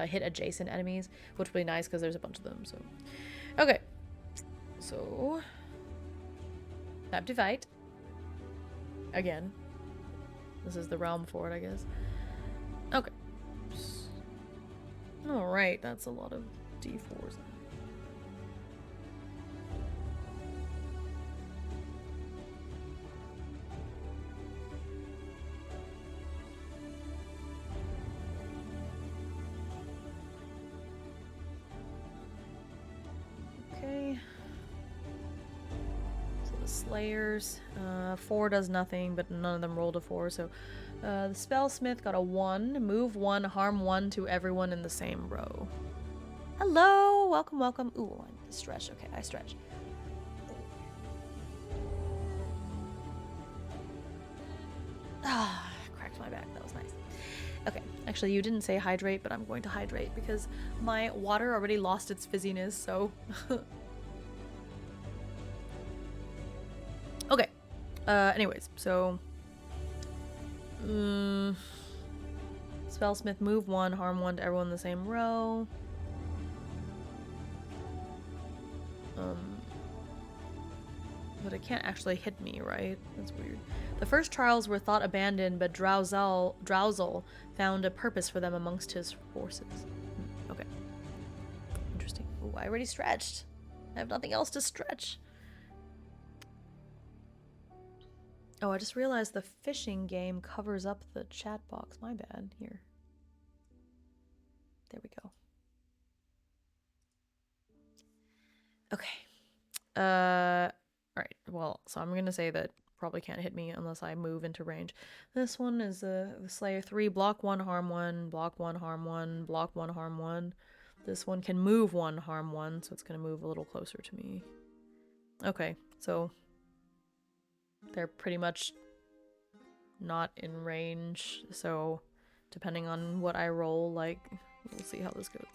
hit adjacent enemies, which will be nice because there's a bunch of them, so. Okay. So, time to fight. Again. This is the realm for it, I guess. Okay. Alright, that's a lot of D4s. Okay. So the Slayers, 4 does nothing, but none of them rolled a 4, so the Spellsmith got a 1. Move 1, harm 1 to everyone in the same row. Hello! Welcome, welcome. Ooh, I need to stretch. Okay, I stretch. Ah, cracked my back. That was nice. Okay, actually, you didn't say hydrate, but I'm going to hydrate because my water already lost its fizziness, so... Okay. Anyways, so... Spellsmith, move 1, harm 1 to everyone in the same row. But it can't actually hit me, right? That's weird. The first trials were thought abandoned, but Drowsel found a purpose for them amongst his forces. Okay. Interesting. Ooh, I already stretched. I have nothing else to stretch. Oh, I just realized the fishing game covers up the chat box. My bad. Here. There we go. Okay. Alright, well, so I'm gonna say that probably can't hit me unless I move into range. This one is the Slayer 3, block 1, harm 1, block 1, harm 1, block 1, harm 1. This one can move 1, harm 1, so it's gonna move a little closer to me. Okay, so they're pretty much not in range, so depending on what I roll, like, we'll see how this goes.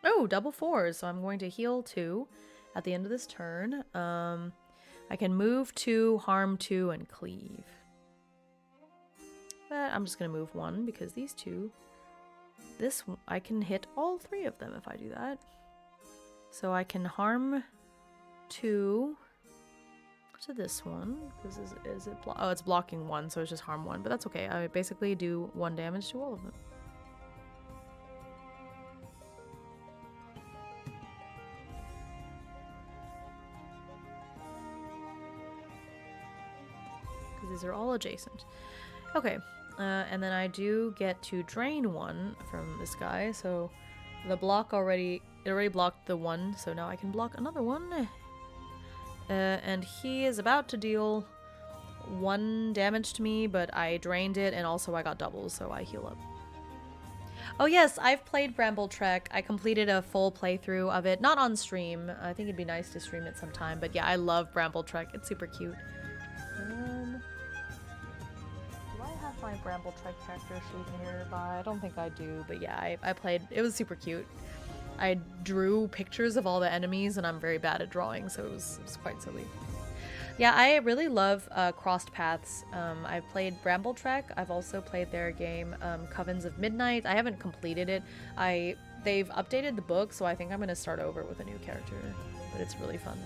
Oh, double 4s, so I'm going to heal 2 at the end of this turn. I can move 2, harm 2, and cleave. But I'm just going to move 1 because these two, I can hit all 3 of them if I do that. So I can harm 2 to this one. This is it oh, it's blocking 1, so it's just harm 1, but that's okay. I basically do 1 damage to all of them. These are all adjacent. Okay, and then I do get to drain 1 from this guy, so the block it already blocked the 1, so now I can block another 1. And he is about to deal 1 damage to me, but I drained it, and also I got doubles, so I heal up. Oh yes, I've played Bramble Trek. I completed a full playthrough of it, not on stream. I think it'd be nice to stream it sometime, but yeah, I love Bramble Trek. It's super cute. My Bramble Trek character sheet nearby. I don't think I do, but yeah, I played. It was super cute. I drew pictures of all the enemies, and I'm very bad at drawing, so it was quite silly. Yeah, I really love Crossed Paths. I've played Bramble Trek. I've also played their game Covens of Midnight. I haven't completed it. They've updated the book, so I think I'm going to start over with a new character, but it's really fun.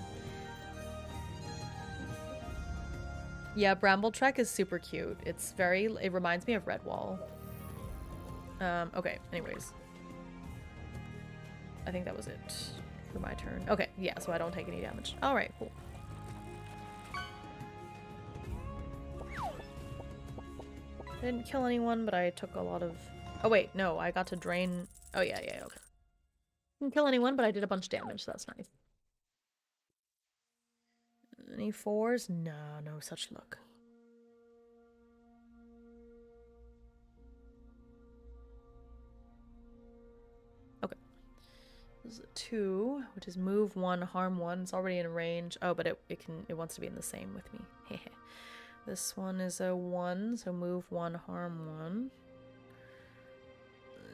Yeah, Bramble Trek is super cute. It reminds me of Redwall. Okay, anyways. I think that was it for my turn. Okay, yeah, so I don't take any damage. Alright, cool. I didn't kill anyone, but I took a lot of... Oh wait, no, I got to drain... Oh yeah, okay. Didn't kill anyone, but I did a bunch of damage, so that's nice. Any 4s? No, no such luck. Okay. This is a 2, which is move 1, harm 1. It's already in range. Oh, but it wants to be in the same with me. This one is a 1, so move 1, harm 1.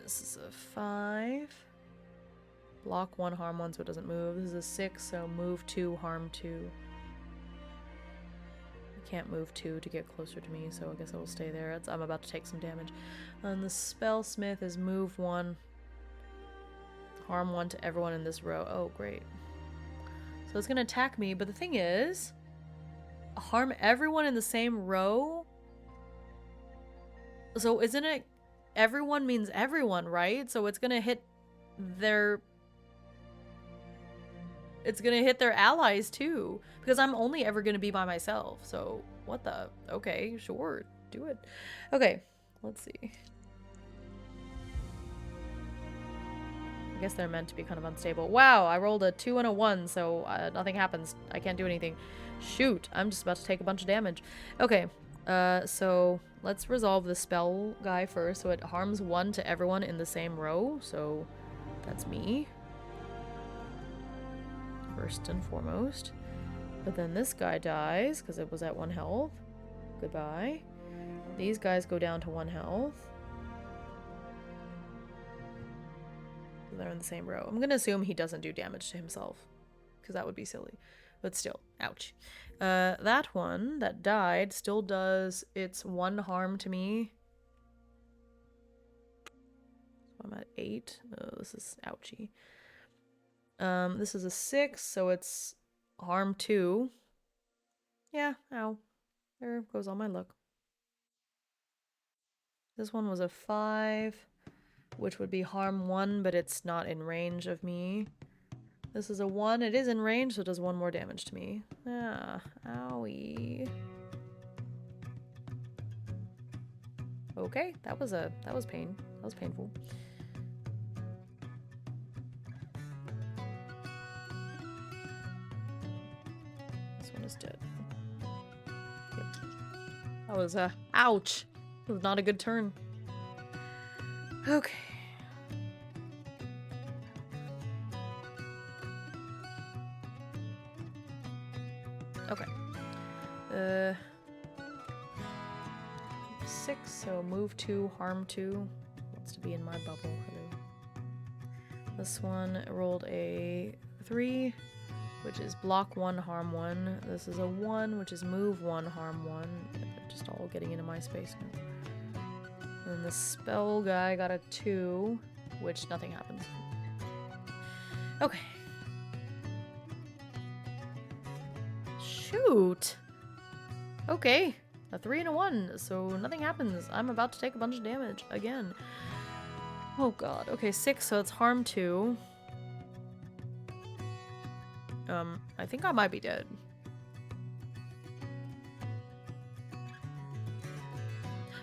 This is a 5. Block 1, harm 1, so it doesn't move. This is a 6, so move 2, harm 2. Can't move 2 to get closer to me, so I guess I will stay there. I'm about to take some damage. And the Spellsmith is move 1, harm 1 to everyone in this row. Oh, great. So it's gonna attack me, but the thing is, harm everyone in the same row? So isn't it everyone means everyone, right? So it's gonna hit their... It's gonna hit their allies too, because I'm only ever gonna be by myself. So what the? Okay, sure, do it. Okay, let's see. I guess they're meant to be kind of unstable. Wow, I rolled a 2 and a 1, so nothing happens. I can't do anything. Shoot, I'm just about to take a bunch of damage. Okay, so let's resolve the spell guy first. So it harms 1 to everyone in the same row. So that's me. First and foremost. But then this guy dies because it was at 1 health. Goodbye. These guys go down to 1 health. They're in the same row. I'm gonna assume he doesn't do damage to himself, because that would be silly. But still, ouch. That one that died still does its 1 harm to me. So I'm at 8. Oh, this is ouchy. This is a 6, so it's harm 2. Yeah, ow. There goes all my luck. This one was a 5, which would be harm 1, but it's not in range of me. This is a 1. It is in range, so it does 1 more damage to me. Ah, owie. Okay, that was pain. That was painful. dead. Yep. That was ouch. It was not a good turn. Okay. Okay. 6, so move 2, harm 2. Wants to be in my bubble. Hello. This one rolled a 3, which is block 1, harm 1. This is a 1, which is move 1, harm 1. Just all getting into my space now. And the spell guy got a 2, which nothing happens. Okay. Shoot! Okay. A 3 and a 1, so nothing happens. I'm about to take a bunch of damage again. Oh god. Okay, 6, so it's harm 2. I think I might be dead.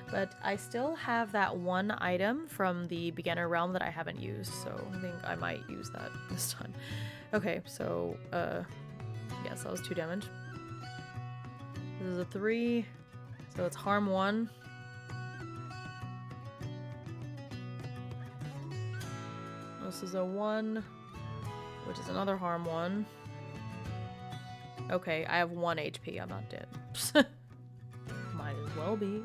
But I still have that one item from the beginner realm that I haven't used, so I think I might use that this time. Okay, so, yes, that was 2 damage. This is a 3, so it's harm 1. This is a 1, which is another harm 1. Okay, I have 1 HP. I'm not dead. Might as well be.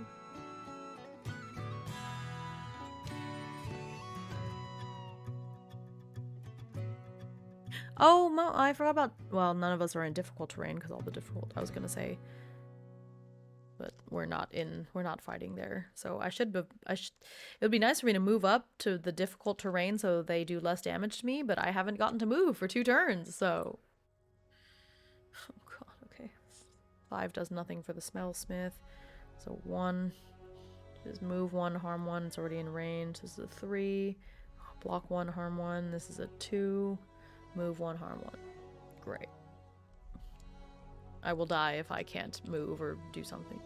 Oh, I forgot about... Well, none of us are in difficult terrain because all the difficult... I was gonna say... But we're not fighting there. So it would be nice for me to move up to the difficult terrain so they do less damage to me, but I haven't gotten to move for 2 turns, so... Oh god, okay. 5 does nothing for the Smellsmith. So 1 is move 1, harm 1, it's already in range. This is a 3. Block 1, harm 1. This is a 2. Move 1, harm 1. Great. I will die if I can't move or do something.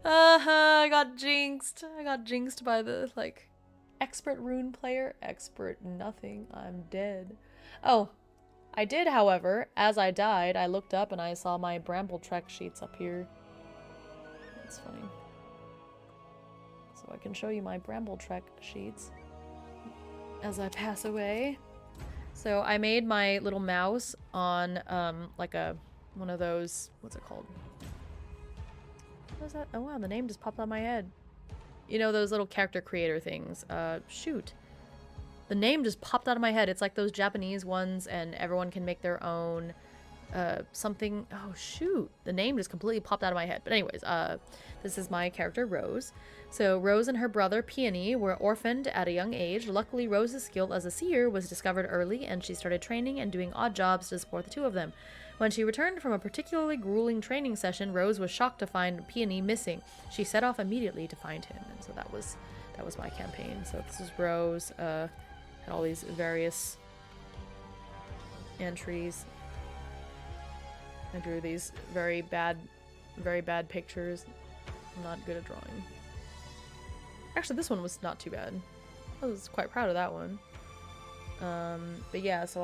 I got jinxed. I got jinxed by the, like, expert rune player. Expert nothing. I'm dead. Oh, I did, however, as I died, I looked up and I saw my Bramble Trek sheets up here. That's funny. So I can show you my Bramble Trek sheets as I pass away. So I made my little mouse on, like one of those, what's it called? What was that? Oh wow, the name just popped out of my head. You know those little character creator things. Shoot. The name just popped out of my head. It's like those Japanese ones and everyone can make their own something. Oh shoot. The name just completely popped out of my head. But anyways, this is my character Rose. So Rose and her brother Peony were orphaned at a young age. Luckily, Rose's skill as a seer was discovered early and she started training and doing odd jobs to support the two of them. When she returned from a particularly grueling training session, Rose was shocked to find Peony missing. She set off immediately to find him, and so that was my campaign. So this is Rose. Had all these various entries. I drew these very bad pictures. I'm not good at drawing. Actually, this one was not too bad. I was quite proud of that one. But yeah, so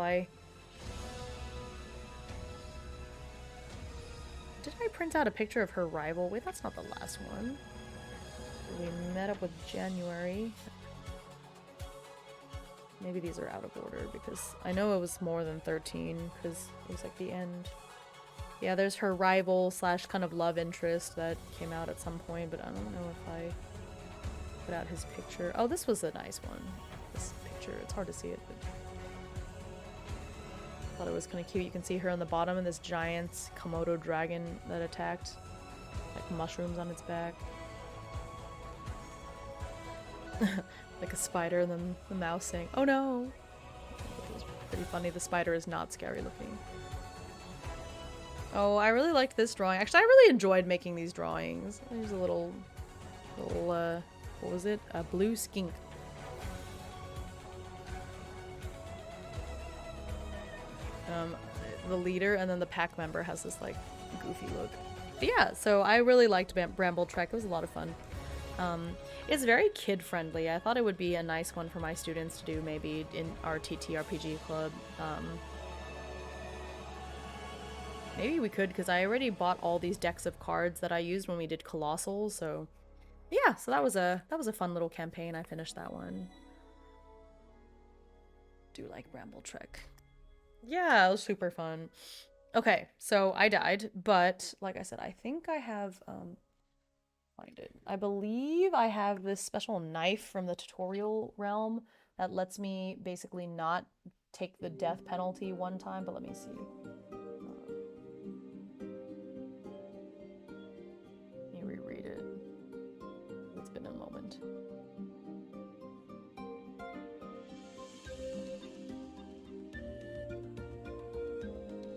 did I print out a picture of her rival? Wait, that's not the last one. We met up with January. Maybe these are out of order because I know it was more than 13 because it was like the end. Yeah, there's her rival / kind of love interest that came out at some point, but I don't know if I put out his picture. Oh, this was a nice one. This picture, it's hard to see it, but I thought it was kind of cute. You can see her on the bottom and this giant Komodo dragon that attacked, like mushrooms on its back. Like a spider, and then the mouse saying, "Oh no!" It was pretty funny. The spider is not scary looking. Oh, I really liked this drawing. Actually, I really enjoyed making these drawings. There's a little, what was it? A blue skink. The leader and then the pack member has this like goofy look. But yeah, so I really liked Bramble Trek. It was a lot of fun. It's very kid friendly. I thought it would be a nice one for my students to do maybe in our TTRPG club. Maybe we could, because I already bought all these decks of cards that I used when we did Colossal, so yeah, so that was a fun little campaign. I finished that one. Do like Bramble Trek. Yeah, it was super fun. Okay, so I died, but like I said, I think I have find it. I believe I have this special knife from the tutorial realm that lets me basically not take the death penalty one time, but let me see. Let me reread it. It's been a moment.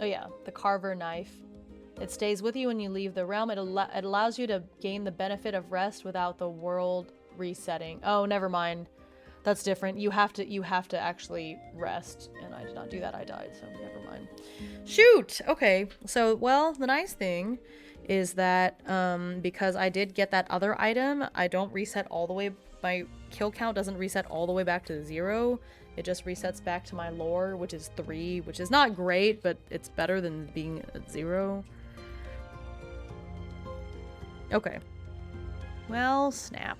Oh yeah, the Carver knife. It stays with you when you leave the realm. It allows you to gain the benefit of rest without the world resetting. Oh, never mind. That's different. You have to actually rest, and I did not do that. I died, so never mind. Shoot. Okay. So, well, the nice thing is that because I did get that other item, I don't reset all the way. My kill count doesn't reset all the way back to 0. It just resets back to my lore, which is 3, which is not great, but it's better than being at 0. Okay. Well, snap.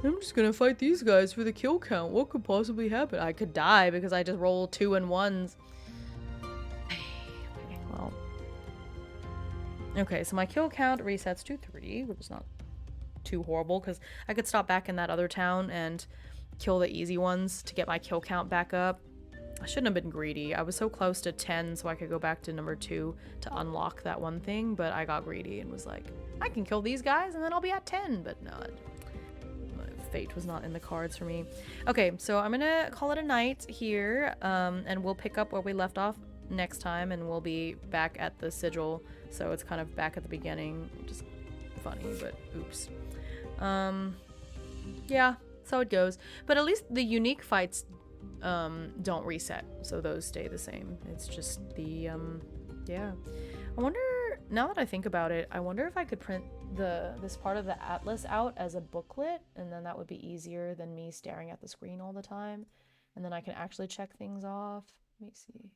I'm just gonna fight these guys for the kill count. What could possibly happen? I could die because I just rolled 2 and 1s. Okay, well. Okay, so my kill count resets to 3, which is not too horrible because I could stop back in that other town and kill the easy ones to get my kill count back up. I shouldn't have been greedy. I was so close to 10 so I could go back to number 2 to unlock that one thing, but I got greedy and was like, I can kill these guys and then I'll be at 10, but no, fate was not in the cards for me. Okay, so I'm gonna call it a night here, and we'll pick up where we left off next time, and we'll be back at the sigil, so it's kind of back at the beginning, just funny, but oops. Yeah, so it goes, but at least the unique fights don't reset, so those stay the same. It's just the yeah. I wonder, now that I think about it, I wonder if I could print this part of the atlas out as a booklet, and then that would be easier than me staring at the screen all the time, and then I can actually check things off. Let me see.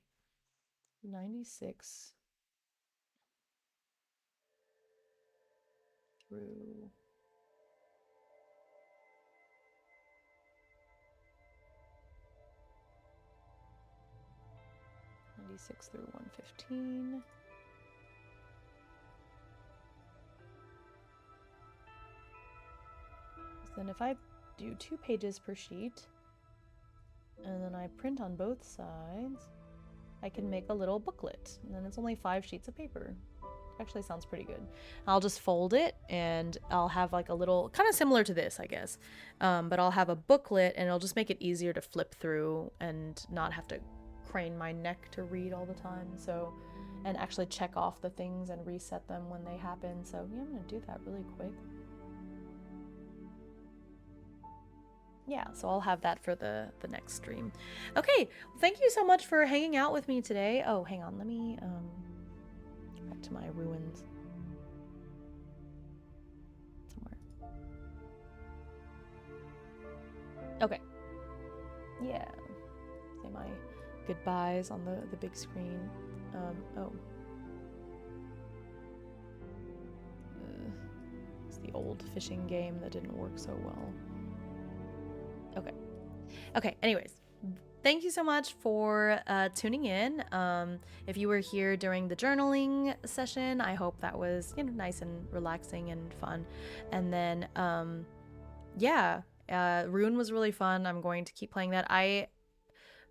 96 through 96 through 115. Then if I do 2 pages per sheet, and then I print on both sides, I can make a little booklet, and then it's only 5 sheets of paper. Actually sounds pretty good. I'll just fold it, and I'll have like a little, kind of similar to this, I guess, but I'll have a booklet, and it'll just make it easier to flip through and not have to crane my neck to read all the time, so, and actually check off the things and reset them when they happen. So yeah, I'm gonna do that really quick. Yeah, so I'll have that for the next stream. Okay, well, thank you so much for hanging out with me today. Oh, hang on, let me get back to my ruins somewhere. Okay. Yeah. Say my goodbyes on the big screen. Oh. It's the old fishing game that didn't work so well. Okay, anyways, thank you so much for tuning in. If you were here during the journaling session, I hope that was, you know, nice and relaxing and fun. And then, yeah, Rune was really fun. I'm going to keep playing that. I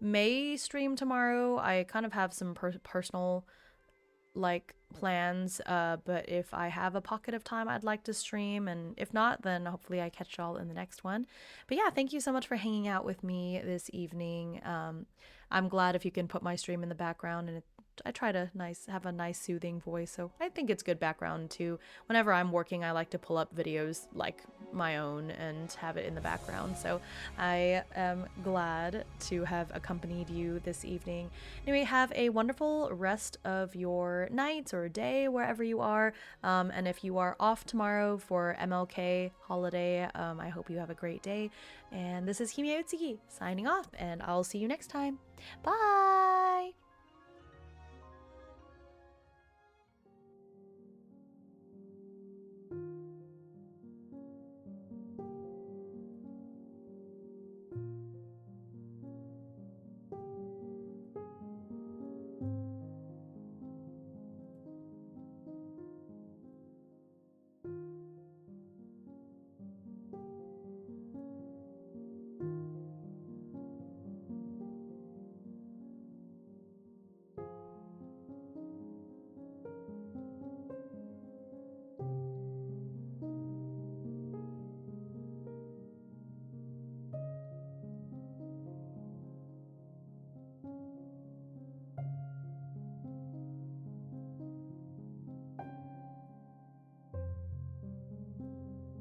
may stream tomorrow. I kind of have some personal like plans, but if I have a pocket of time, I'd like to stream, and if not, then hopefully I catch y'all in the next one. But yeah, thank you so much for hanging out with me this evening. I'm glad if you can put my stream in the background and I try to have a nice soothing voice, so I think it's good background too. Whenever I'm working, I like to pull up videos like my own and have it in the background. So I am glad to have accompanied you this evening. Anyway, have a wonderful rest of your night or day wherever you are. And if you are off tomorrow for MLK holiday, I hope you have a great day. And this is Himeutsugi signing off, and I'll see you next time. Bye!